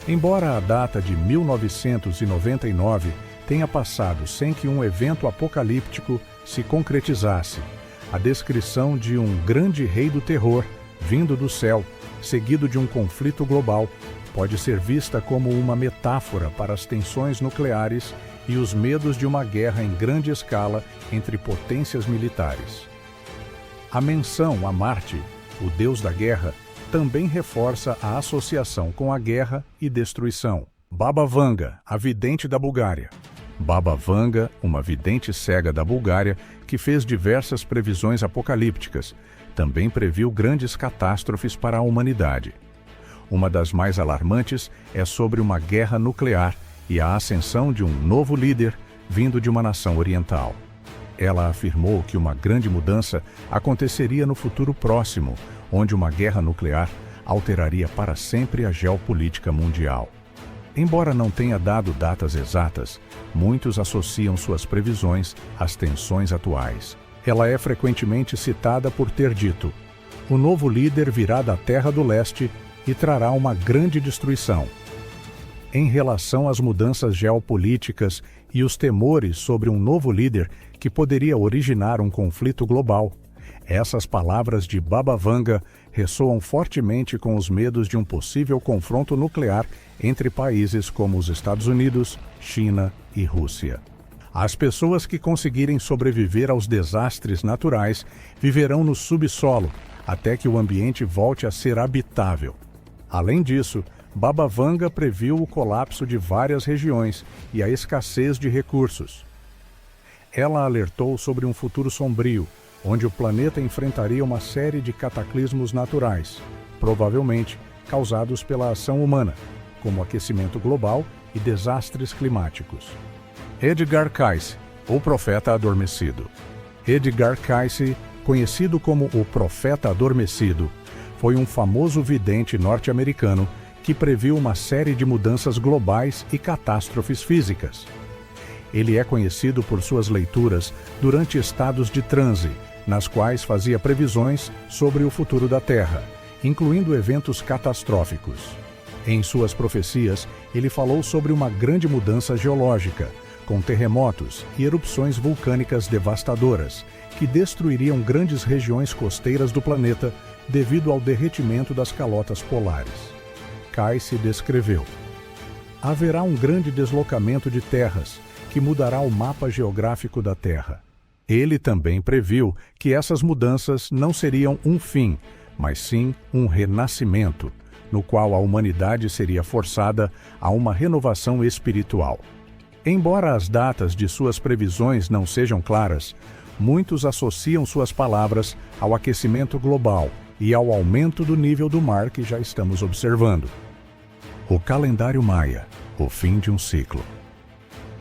Embora a data de 1999 tenha passado sem que um evento apocalíptico se concretizasse, a descrição de um grande rei do terror vindo do céu, seguido de um conflito global, pode ser vista como uma metáfora para as tensões nucleares e os medos de uma guerra em grande escala entre potências militares. A menção a Marte, o deus da guerra, também reforça a associação com a guerra e destruição. Baba Vanga, a vidente da Bulgária. Baba Vanga, uma vidente cega da Bulgária que fez diversas previsões apocalípticas, também previu grandes catástrofes para a humanidade. Uma das mais alarmantes é sobre uma guerra nuclear e a ascensão de um novo líder vindo de uma nação oriental. Ela afirmou que uma grande mudança aconteceria no futuro próximo, onde uma guerra nuclear alteraria para sempre a geopolítica mundial. Embora não tenha dado datas exatas, muitos associam suas previsões às tensões atuais. Ela é frequentemente citada por ter dito: "O novo líder virá da Terra do Leste e trará uma grande destruição." Em relação às mudanças geopolíticas e os temores sobre um novo líder que poderia originar um conflito global, essas palavras de Baba Vanga ressoam fortemente com os medos de um possível confronto nuclear entre países como os Estados Unidos, China e Rússia. As pessoas que conseguirem sobreviver aos desastres naturais viverão no subsolo até que o ambiente volte a ser habitável. Além disso, Baba Vanga previu o colapso de várias regiões e a escassez de recursos. Ela alertou sobre um futuro sombrio, onde o planeta enfrentaria uma série de cataclismos naturais, provavelmente causados pela ação humana, como aquecimento global e desastres climáticos. Edgar Cayce, o profeta adormecido. Edgar Cayce, conhecido como o profeta adormecido, foi um famoso vidente norte-americano que previu uma série de mudanças globais e catástrofes físicas. Ele é conhecido por suas leituras durante estados de transe, nas quais fazia previsões sobre o futuro da Terra, incluindo eventos catastróficos. Em suas profecias, ele falou sobre uma grande mudança geológica, com terremotos e erupções vulcânicas devastadoras, que destruiriam grandes regiões costeiras do planeta devido ao derretimento das calotas polares. Cayce descreveu: haverá um grande deslocamento de terras, que mudará o mapa geográfico da Terra. Ele também previu que essas mudanças não seriam um fim, mas sim um renascimento, no qual a humanidade seria forçada a uma renovação espiritual. Embora as datas de suas previsões não sejam claras, muitos associam suas palavras ao aquecimento global e ao aumento do nível do mar que já estamos observando. O calendário maia, o fim de um ciclo.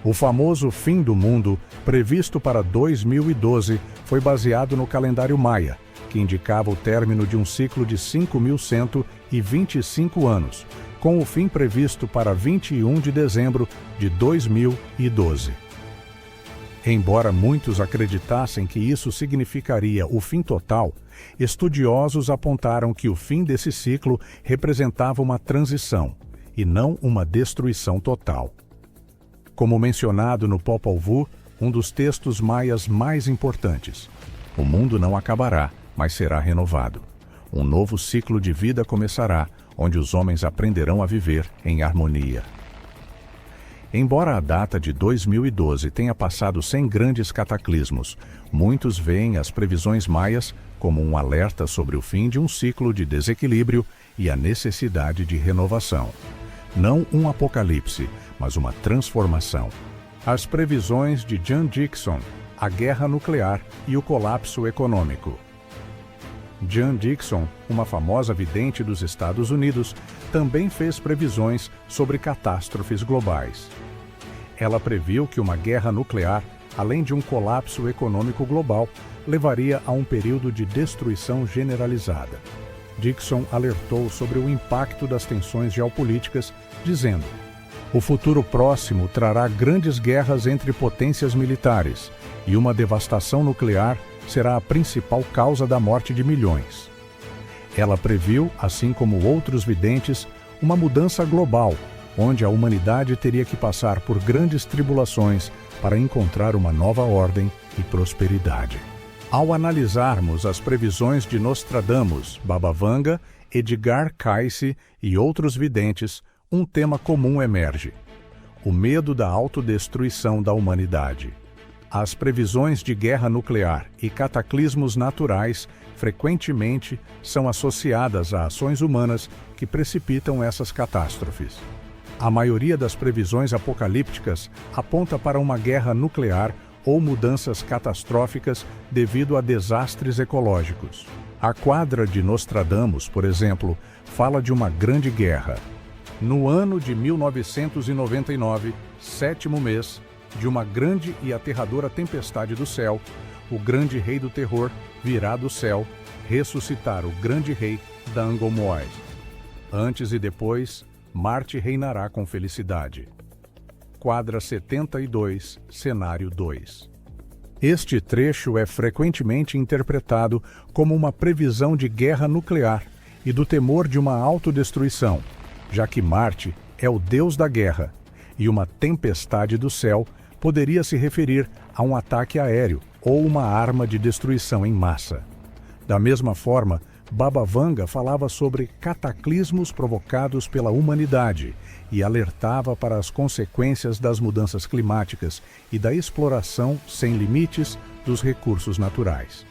O famoso fim do mundo, previsto para 2012, foi baseado no calendário maia, que indicava o término de um ciclo de 5.125 anos, com o fim previsto para 21 de dezembro de 2012. Embora muitos acreditassem que isso significaria o fim total, estudiosos apontaram que o fim desse ciclo representava uma transição, e não uma destruição total. Como mencionado no Popol Vuh, um dos textos maias mais importantes, o mundo não acabará, mas será renovado. Um novo ciclo de vida começará, onde os homens aprenderão a viver em harmonia. Embora a data de 2012 tenha passado sem grandes cataclismos, muitos veem as previsões maias como um alerta sobre o fim de um ciclo de desequilíbrio e a necessidade de renovação. Não um apocalipse, mas uma transformação. As previsões de John Dickson, a guerra nuclear e o colapso econômico. John Dickson, uma famosa vidente dos Estados Unidos, também fez previsões sobre catástrofes globais. Ela previu que uma guerra nuclear, além de um colapso econômico global, levaria a um período de destruição generalizada. Dickson alertou sobre o impacto das tensões geopolíticas, dizendo: "O futuro próximo trará grandes guerras entre potências militares, e uma devastação nuclear será a principal causa da morte de milhões." Ela previu, assim como outros videntes, uma mudança global, onde a humanidade teria que passar por grandes tribulações para encontrar uma nova ordem e prosperidade. Ao analisarmos as previsões de Nostradamus, Baba Vanga, Edgar Cayce e outros videntes, um tema comum emerge: o medo da autodestruição da humanidade. As previsões de guerra nuclear e cataclismos naturais frequentemente são associadas a ações humanas que precipitam essas catástrofes. A maioria das previsões apocalípticas aponta para uma guerra nuclear ou mudanças catastróficas devido a desastres ecológicos. A quadra de Nostradamus, por exemplo, fala de uma grande guerra. No ano de 1999, sétimo mês, de uma grande e aterradora tempestade do céu, o grande rei do terror virá do céu ressuscitar o grande rei da Angolmois. Antes e depois, Marte reinará com felicidade. Quadra 72, cenário 2. Este trecho é frequentemente interpretado como uma previsão de guerra nuclear e do temor de uma autodestruição, já que Marte é o deus da guerra, e uma tempestade do céu poderia se referir a um ataque aéreo ou uma arma de destruição em massa. Da mesma forma, Baba Vanga falava sobre cataclismos provocados pela humanidade e alertava para as consequências das mudanças climáticas e da exploração sem limites dos recursos naturais.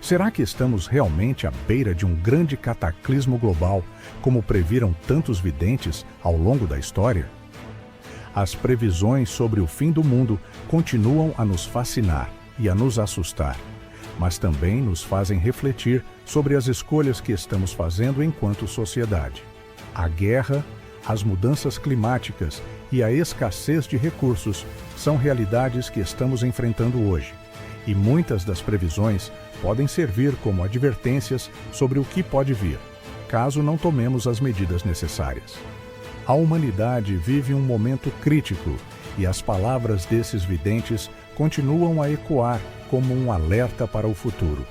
Será que estamos realmente à beira de um grande cataclismo global, como previram tantos videntes ao longo da história? As previsões sobre o fim do mundo continuam a nos fascinar e a nos assustar, mas também nos fazem refletir sobre as escolhas que estamos fazendo enquanto sociedade. A guerra, as mudanças climáticas e a escassez de recursos são realidades que estamos enfrentando hoje, e muitas das previsões podem servir como advertências sobre o que pode vir, caso não tomemos as medidas necessárias. A humanidade vive um momento crítico e as palavras desses videntes continuam a ecoar como um alerta para o futuro.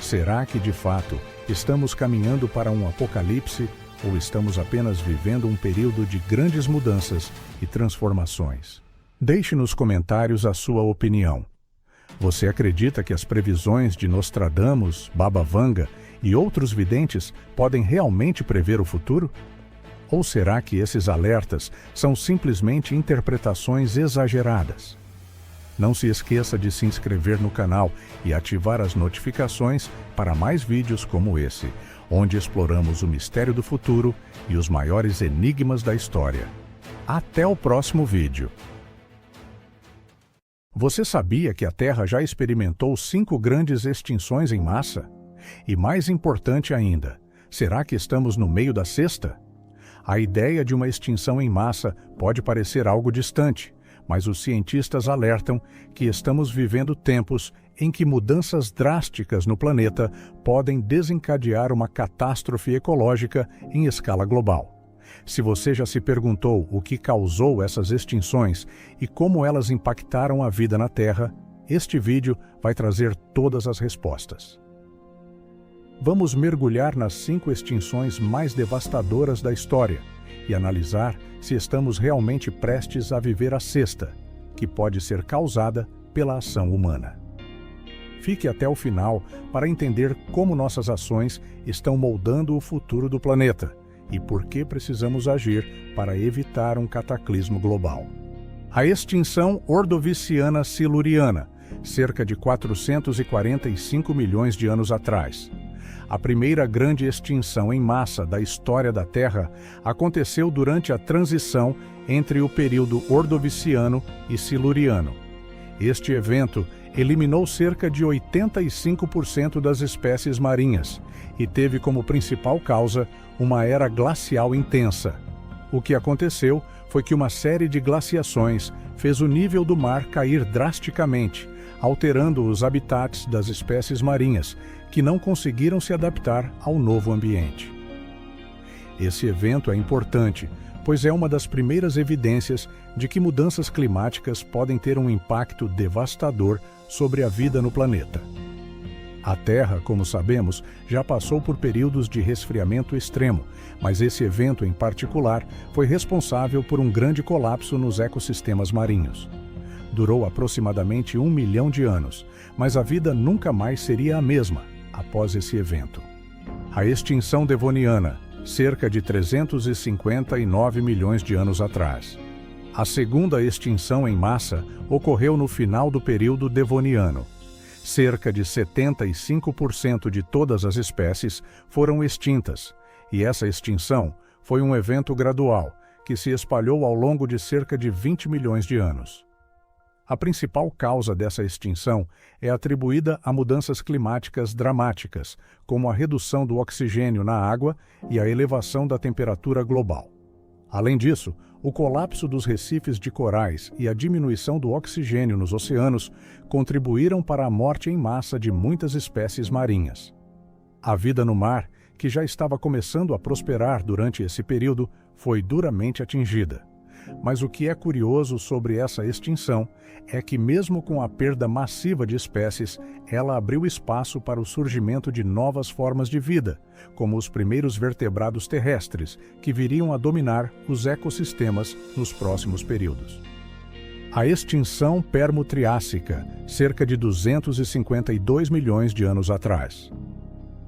Será que, de fato, estamos caminhando para um apocalipse ou estamos apenas vivendo um período de grandes mudanças e transformações? Deixe nos comentários a sua opinião. Você acredita que as previsões de Nostradamus, Baba Vanga e outros videntes podem realmente prever o futuro? Ou será que esses alertas são simplesmente interpretações exageradas? Não se esqueça de se inscrever no canal e ativar as notificações para mais vídeos como esse, onde exploramos o mistério do futuro e os maiores enigmas da história. Até o próximo vídeo! Você sabia que a Terra já experimentou 5 grandes extinções em massa? E mais importante ainda, será que estamos no meio da sexta? A ideia de uma extinção em massa pode parecer algo distante, mas os cientistas alertam que estamos vivendo tempos em que mudanças drásticas no planeta podem desencadear uma catástrofe ecológica em escala global. Se você já se perguntou o que causou essas extinções e como elas impactaram a vida na Terra, este vídeo vai trazer todas as respostas. Vamos mergulhar nas 5 extinções mais devastadoras da história e analisar se estamos realmente prestes a viver a sexta, que pode ser causada pela ação humana. Fique até o final para entender como nossas ações estão moldando o futuro do planeta e por que precisamos agir para evitar um cataclismo global. A extinção Ordoviciana-Siluriana, cerca de 445 milhões de anos atrás. A primeira grande extinção em massa da história da Terra aconteceu durante a transição entre o período Ordoviciano e Siluriano. Este evento eliminou cerca de 85% das espécies marinhas e teve como principal causa uma era glacial intensa. O que aconteceu foi que uma série de glaciações fez o nível do mar cair drasticamente, alterando os habitats das espécies marinhas, que não conseguiram se adaptar ao novo ambiente. Esse evento é importante, pois é uma das primeiras evidências de que mudanças climáticas podem ter um impacto devastador sobre a vida no planeta. A Terra, como sabemos, já passou por períodos de resfriamento extremo, mas esse evento em particular foi responsável por um grande colapso nos ecossistemas marinhos. Durou aproximadamente 1 milhão de anos, mas a vida nunca mais seria a mesma após esse evento. A extinção devoniana, cerca de 359 milhões de anos atrás. A segunda extinção em massa ocorreu no final do período devoniano. Cerca de 75% de todas as espécies foram extintas, e essa extinção foi um evento gradual que se espalhou ao longo de cerca de 20 milhões de anos. A principal causa dessa extinção é atribuída a mudanças climáticas dramáticas, como a redução do oxigênio na água e a elevação da temperatura global. Além disso, o colapso dos recifes de corais e a diminuição do oxigênio nos oceanos contribuíram para a morte em massa de muitas espécies marinhas. A vida no mar, que já estava começando a prosperar durante esse período, foi duramente atingida. Mas o que é curioso sobre essa extinção é que, mesmo com a perda massiva de espécies, ela abriu espaço para o surgimento de novas formas de vida, como os primeiros vertebrados terrestres, que viriam a dominar os ecossistemas nos próximos períodos. A extinção Permo-Triássica, cerca de 252 milhões de anos atrás.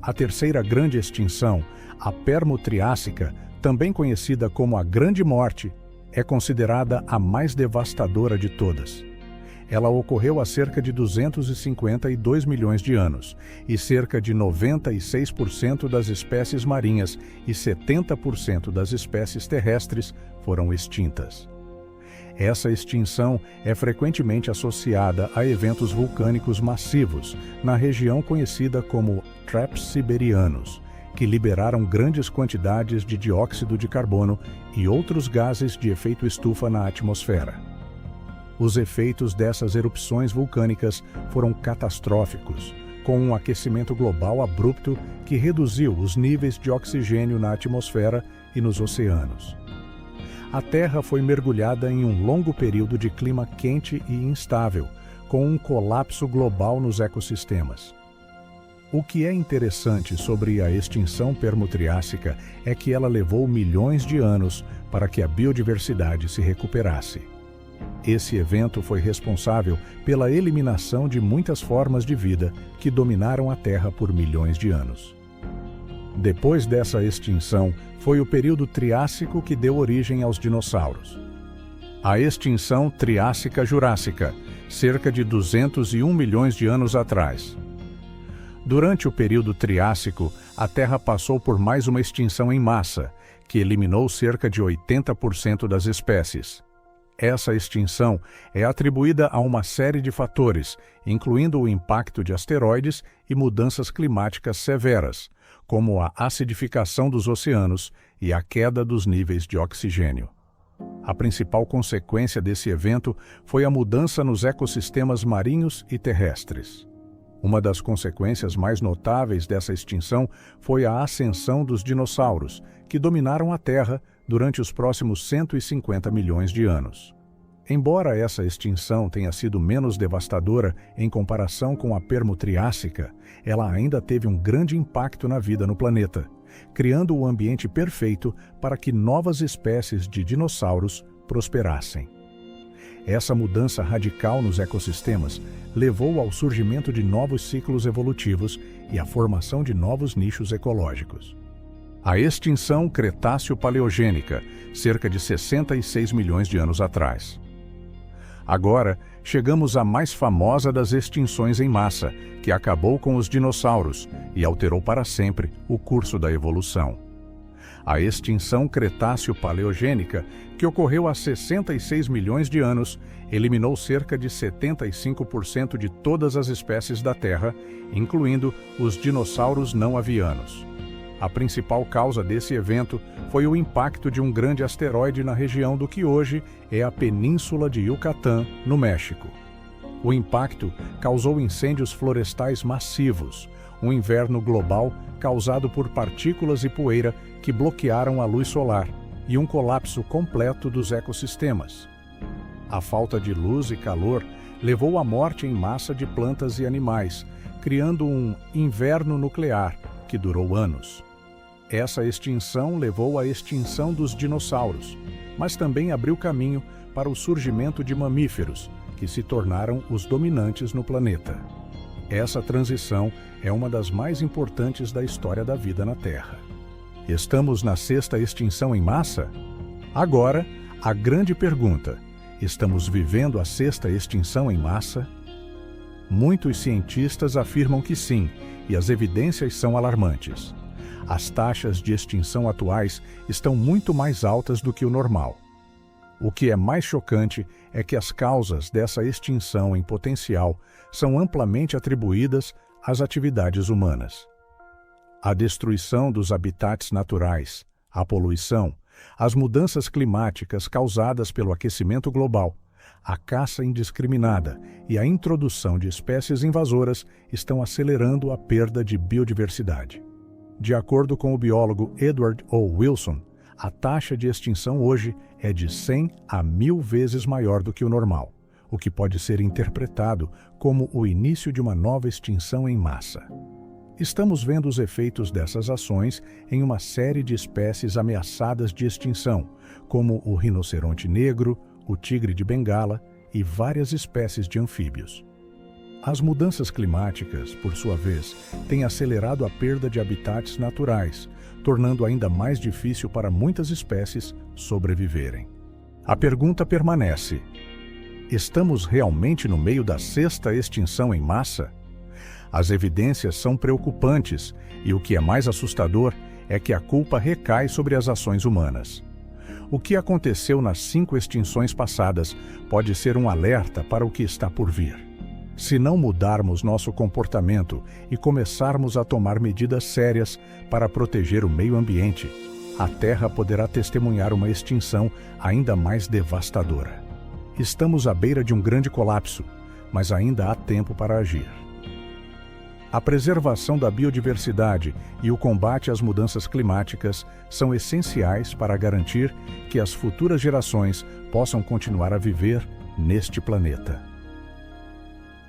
A terceira grande extinção, a Permo-Triássica, também conhecida como a Grande Morte, é considerada a mais devastadora de todas. Ela ocorreu há cerca de 252 milhões de anos, e cerca de 96% das espécies marinhas e 70% das espécies terrestres foram extintas. Essa extinção é frequentemente associada a eventos vulcânicos massivos na região conhecida como Traps Siberianos, que liberaram grandes quantidades de dióxido de carbono e outros gases de efeito estufa na atmosfera. Os efeitos dessas erupções vulcânicas foram catastróficos, com um aquecimento global abrupto que reduziu os níveis de oxigênio na atmosfera e nos oceanos. A Terra foi mergulhada em um longo período de clima quente e instável, com um colapso global nos ecossistemas. O que é interessante sobre a extinção Permo-Triássica é que ela levou milhões de anos para que a biodiversidade se recuperasse. Esse evento foi responsável pela eliminação de muitas formas de vida que dominaram a Terra por milhões de anos. Depois dessa extinção, foi o período Triássico que deu origem aos dinossauros. A extinção Triássica-Jurássica, cerca de 201 milhões de anos atrás. Durante o período Triássico, a Terra passou por mais uma extinção em massa, que eliminou cerca de 80% das espécies. Essa extinção é atribuída a uma série de fatores, incluindo o impacto de asteroides e mudanças climáticas severas, como a acidificação dos oceanos e a queda dos níveis de oxigênio. A principal consequência desse evento foi a mudança nos ecossistemas marinhos e terrestres. Uma das consequências mais notáveis dessa extinção foi a ascensão dos dinossauros, que dominaram a Terra durante os próximos 150 milhões de anos. Embora essa extinção tenha sido menos devastadora em comparação com a Permo-Triássica, ela ainda teve um grande impacto na vida no planeta, criando o ambiente perfeito para que novas espécies de dinossauros prosperassem. Essa mudança radical nos ecossistemas levou ao surgimento de novos ciclos evolutivos e à formação de novos nichos ecológicos. A extinção Cretáceo-Paleogênica, cerca de 66 milhões de anos atrás. Agora, chegamos à mais famosa das extinções em massa, que acabou com os dinossauros e alterou para sempre o curso da evolução. A extinção Cretáceo-Paleogênica, que ocorreu há 66 milhões de anos, eliminou cerca de 75% de todas as espécies da Terra, incluindo os dinossauros não avianos. A principal causa desse evento foi o impacto de um grande asteroide na região do que hoje é a Península de Yucatán, no México. O impacto causou incêndios florestais massivos, um inverno global causado por partículas e poeira que bloquearam a luz solar e um colapso completo dos ecossistemas. A falta de luz e calor levou à morte em massa de plantas e animais, criando um inverno nuclear que durou anos. Essa extinção levou à extinção dos dinossauros, mas também abriu caminho para o surgimento de mamíferos, que se tornaram os dominantes no planeta. Essa transição é uma das mais importantes da história da vida na Terra. Estamos na sexta extinção em massa? Agora, a grande pergunta: estamos vivendo a sexta extinção em massa? Muitos cientistas afirmam que sim, e as evidências são alarmantes. As taxas de extinção atuais estão muito mais altas do que o normal. O que é mais chocante é que as causas dessa extinção em potencial são amplamente atribuídas às atividades humanas. A destruição dos habitats naturais, a poluição, as mudanças climáticas causadas pelo aquecimento global, a caça indiscriminada e a introdução de espécies invasoras estão acelerando a perda de biodiversidade. De acordo com o biólogo Edward O. Wilson, a taxa de extinção hoje é de 100 a 1000 vezes maior do que o normal, o que pode ser interpretado como o início de uma nova extinção em massa. Estamos vendo os efeitos dessas ações em uma série de espécies ameaçadas de extinção, como o rinoceronte negro, o tigre de Bengala e várias espécies de anfíbios. As mudanças climáticas, por sua vez, têm acelerado a perda de habitats naturais, tornando ainda mais difícil para muitas espécies sobreviverem. A pergunta permanece: estamos realmente no meio da sexta extinção em massa? As evidências são preocupantes e o que é mais assustador é que a culpa recai sobre as ações humanas. O que aconteceu nas 5 extinções passadas pode ser um alerta para o que está por vir. Se não mudarmos nosso comportamento e começarmos a tomar medidas sérias para proteger o meio ambiente, a Terra poderá testemunhar uma extinção ainda mais devastadora. Estamos à beira de um grande colapso, mas ainda há tempo para agir. A preservação da biodiversidade e o combate às mudanças climáticas são essenciais para garantir que as futuras gerações possam continuar a viver neste planeta.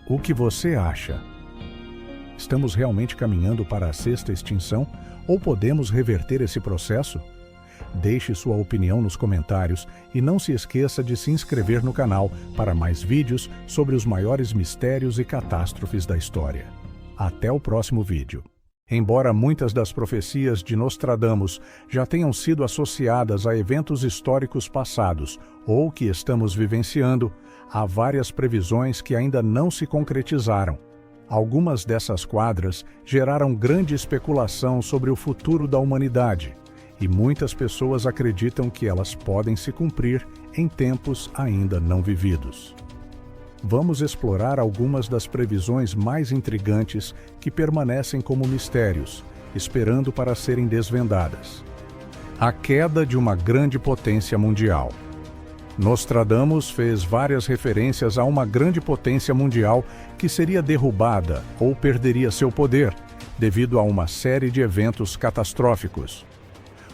O que você acha? Estamos realmente caminhando para a sexta extinção ou podemos reverter esse processo? Deixe sua opinião nos comentários e não se esqueça de se inscrever no canal para mais vídeos sobre os maiores mistérios e catástrofes da história. Até o próximo vídeo. Embora muitas das profecias de Nostradamus já tenham sido associadas a eventos históricos passados ou que estamos vivenciando, há várias previsões que ainda não se concretizaram. Algumas dessas quadras geraram grande especulação sobre o futuro da humanidade, e muitas pessoas acreditam que elas podem se cumprir em tempos ainda não vividos. Vamos explorar algumas das previsões mais intrigantes que permanecem como mistérios, esperando para serem desvendadas. A queda de uma grande potência mundial. Nostradamus fez várias referências a uma grande potência mundial que seria derrubada ou perderia seu poder, devido a uma série de eventos catastróficos.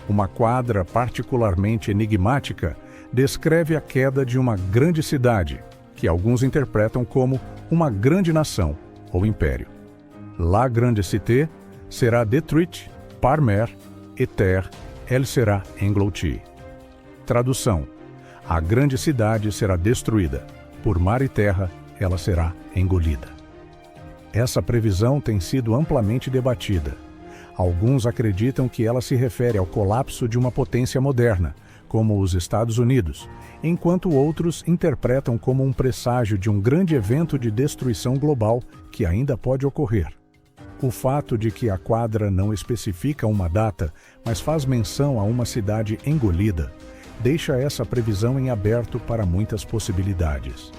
Uma quadra particularmente enigmática descreve a queda de uma grande cidade, que alguns interpretam como uma grande nação ou império. La grande cité será détruite par mer et terre, elle sera engloutie. Tradução: a grande cidade será destruída, por mar e terra ela será engolida. Essa previsão tem sido amplamente debatida. Alguns acreditam que ela se refere ao colapso de uma potência moderna, como os Estados Unidos, enquanto outros interpretam como um presságio de um grande evento de destruição global que ainda pode ocorrer. O fato de que a quadra não especifica uma data, mas faz menção a uma cidade engolida, deixa essa previsão em aberto para muitas possibilidades.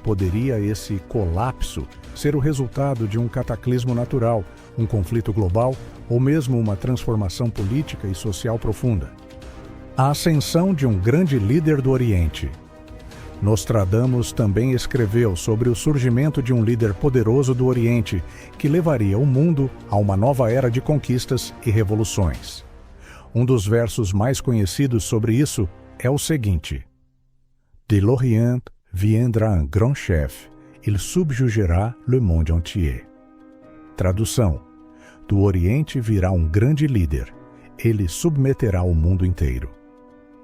Poderia esse colapso ser o resultado de um cataclismo natural, um conflito global ou mesmo uma transformação política e social profunda? A ascensão de um grande líder do Oriente. Nostradamus também escreveu sobre o surgimento de um líder poderoso do Oriente que levaria o mundo a uma nova era de conquistas e revoluções. Um dos versos mais conhecidos sobre isso é o seguinte: De l'Orient viendra un grand chef, il subjugera le monde entier. Tradução: do Oriente virá um grande líder, ele submeterá o mundo inteiro.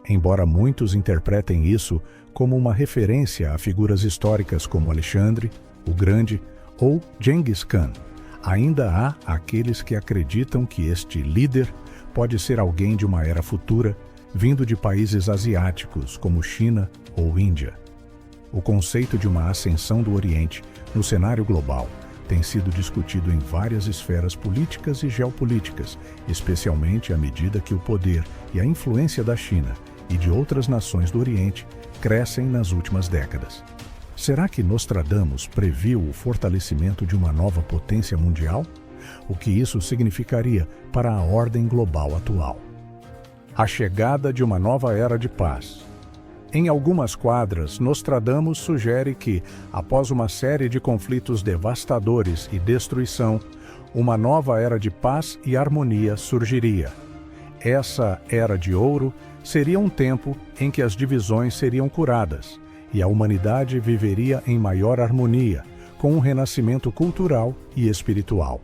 Embora muitos interpretem isso como uma referência a figuras históricas como Alexandre, o Grande ou Genghis Khan, ainda há aqueles que acreditam que este líder pode ser alguém de uma era futura, vindo de países asiáticos como China ou Índia. O conceito de uma ascensão do Oriente no cenário global tem sido discutido em várias esferas políticas e geopolíticas, especialmente à medida que o poder e a influência da China e de outras nações do Oriente crescem nas últimas décadas. Será que Nostradamus previu o fortalecimento de uma nova potência mundial? O que isso significaria para a ordem global atual? A chegada de uma nova era de paz. Em algumas quadras, Nostradamus sugere que, após uma série de conflitos devastadores e destruição, uma nova era de paz e harmonia surgiria. Essa era de ouro seria um tempo em que as divisões seriam curadas e a humanidade viveria em maior harmonia, com um renascimento cultural e espiritual.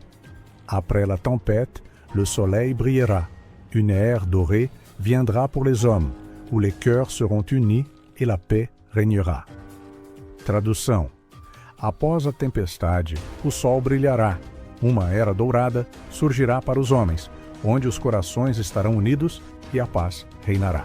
Après la tempête, le soleil brillera, une ère dorée viendra pour les hommes, où les cœurs seront unis et la paix régnera. Tradução: após a tempestade, o sol brilhará, uma era dourada surgirá para os homens, onde os corações estarão unidos e a paz reinará.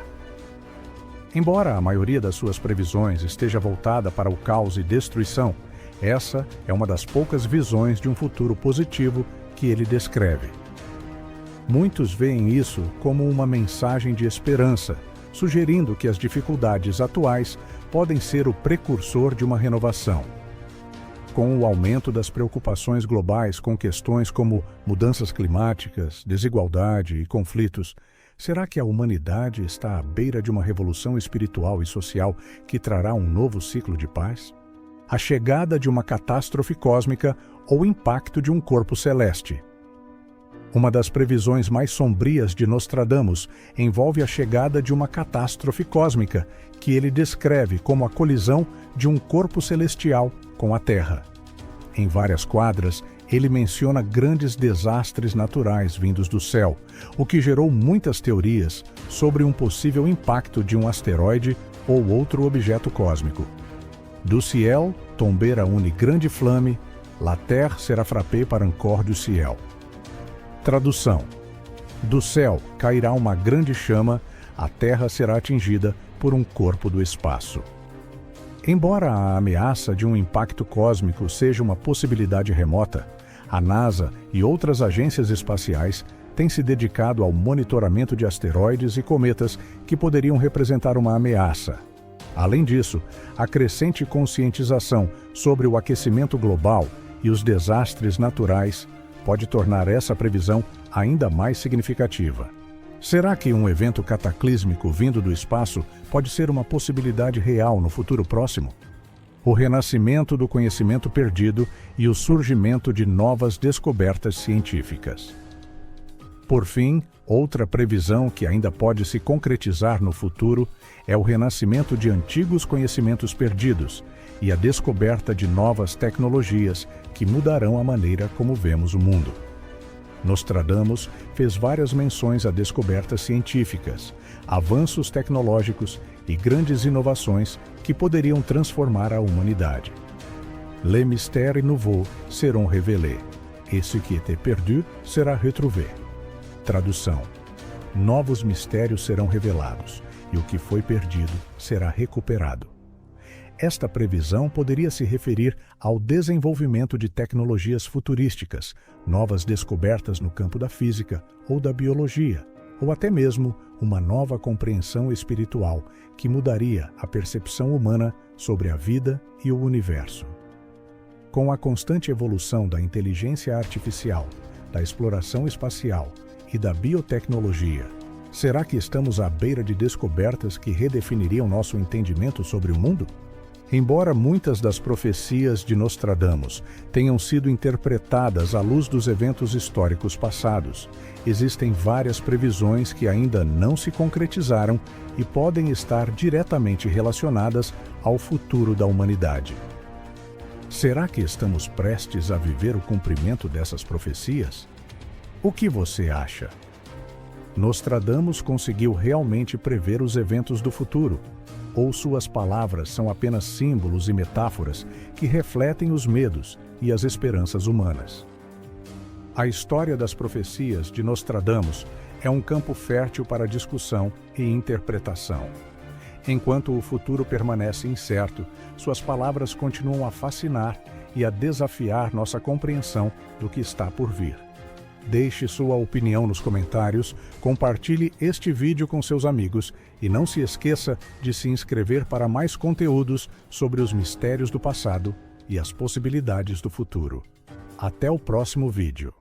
Embora a maioria das suas previsões esteja voltada para o caos e destruição, essa é uma das poucas visões de um futuro positivo que ele descreve. Muitos veem isso como uma mensagem de esperança, sugerindo que as dificuldades atuais podem ser o precursor de uma renovação. Com o aumento das preocupações globais com questões como mudanças climáticas, desigualdade e conflitos, será que a humanidade está à beira de uma revolução espiritual e social que trará um novo ciclo de paz? A chegada de uma catástrofe cósmica ou o impacto de um corpo celeste? Uma das previsões mais sombrias de Nostradamus envolve a chegada de uma catástrofe cósmica, que ele descreve como a colisão de um corpo celestial com a Terra. Em várias quadras, ele menciona grandes desastres naturais vindos do céu, o que gerou muitas teorias sobre um possível impacto de um asteroide ou outro objeto cósmico. Do ciel tombera une grande flamme, la terre sera frappée par un corps du ciel. Tradução: do céu cairá uma grande chama, a Terra será atingida por um corpo do espaço. Embora a ameaça de um impacto cósmico seja uma possibilidade remota, a NASA e outras agências espaciais têm se dedicado ao monitoramento de asteroides e cometas que poderiam representar uma ameaça. Além disso, a crescente conscientização sobre o aquecimento global e os desastres naturais pode tornar essa previsão ainda mais significativa. Será que um evento cataclísmico vindo do espaço pode ser uma possibilidade real no futuro próximo? O renascimento do conhecimento perdido e o surgimento de novas descobertas científicas. Por fim, outra previsão que ainda pode se concretizar no futuro é o renascimento de antigos conhecimentos perdidos e a descoberta de novas tecnologias que mudarão a maneira como vemos o mundo. Nostradamus fez várias menções a descobertas científicas, avanços tecnológicos e grandes inovações que poderiam transformar a humanidade. Les mystères nouveaux seront révélés, et ce qui était perdu sera retrouvé. Tradução: novos mistérios serão revelados, e o que foi perdido será recuperado. Esta previsão poderia se referir ao desenvolvimento de tecnologias futurísticas, novas descobertas no campo da física ou da biologia, ou até mesmo uma nova compreensão espiritual que mudaria a percepção humana sobre a vida e o universo. Com a constante evolução da inteligência artificial, da exploração espacial e da biotecnologia, será que estamos à beira de descobertas que redefiniriam nosso entendimento sobre o mundo? Embora muitas das profecias de Nostradamus tenham sido interpretadas à luz dos eventos históricos passados, existem várias previsões que ainda não se concretizaram e podem estar diretamente relacionadas ao futuro da humanidade. Será que estamos prestes a viver o cumprimento dessas profecias? O que você acha? Nostradamus conseguiu realmente prever os eventos do futuro? Ou suas palavras são apenas símbolos e metáforas que refletem os medos e as esperanças humanas? A história das profecias de Nostradamus é um campo fértil para discussão e interpretação. Enquanto o futuro permanece incerto, suas palavras continuam a fascinar e a desafiar nossa compreensão do que está por vir. Deixe sua opinião nos comentários, compartilhe este vídeo com seus amigos e não se esqueça de se inscrever para mais conteúdos sobre os mistérios do passado e as possibilidades do futuro. Até o próximo vídeo.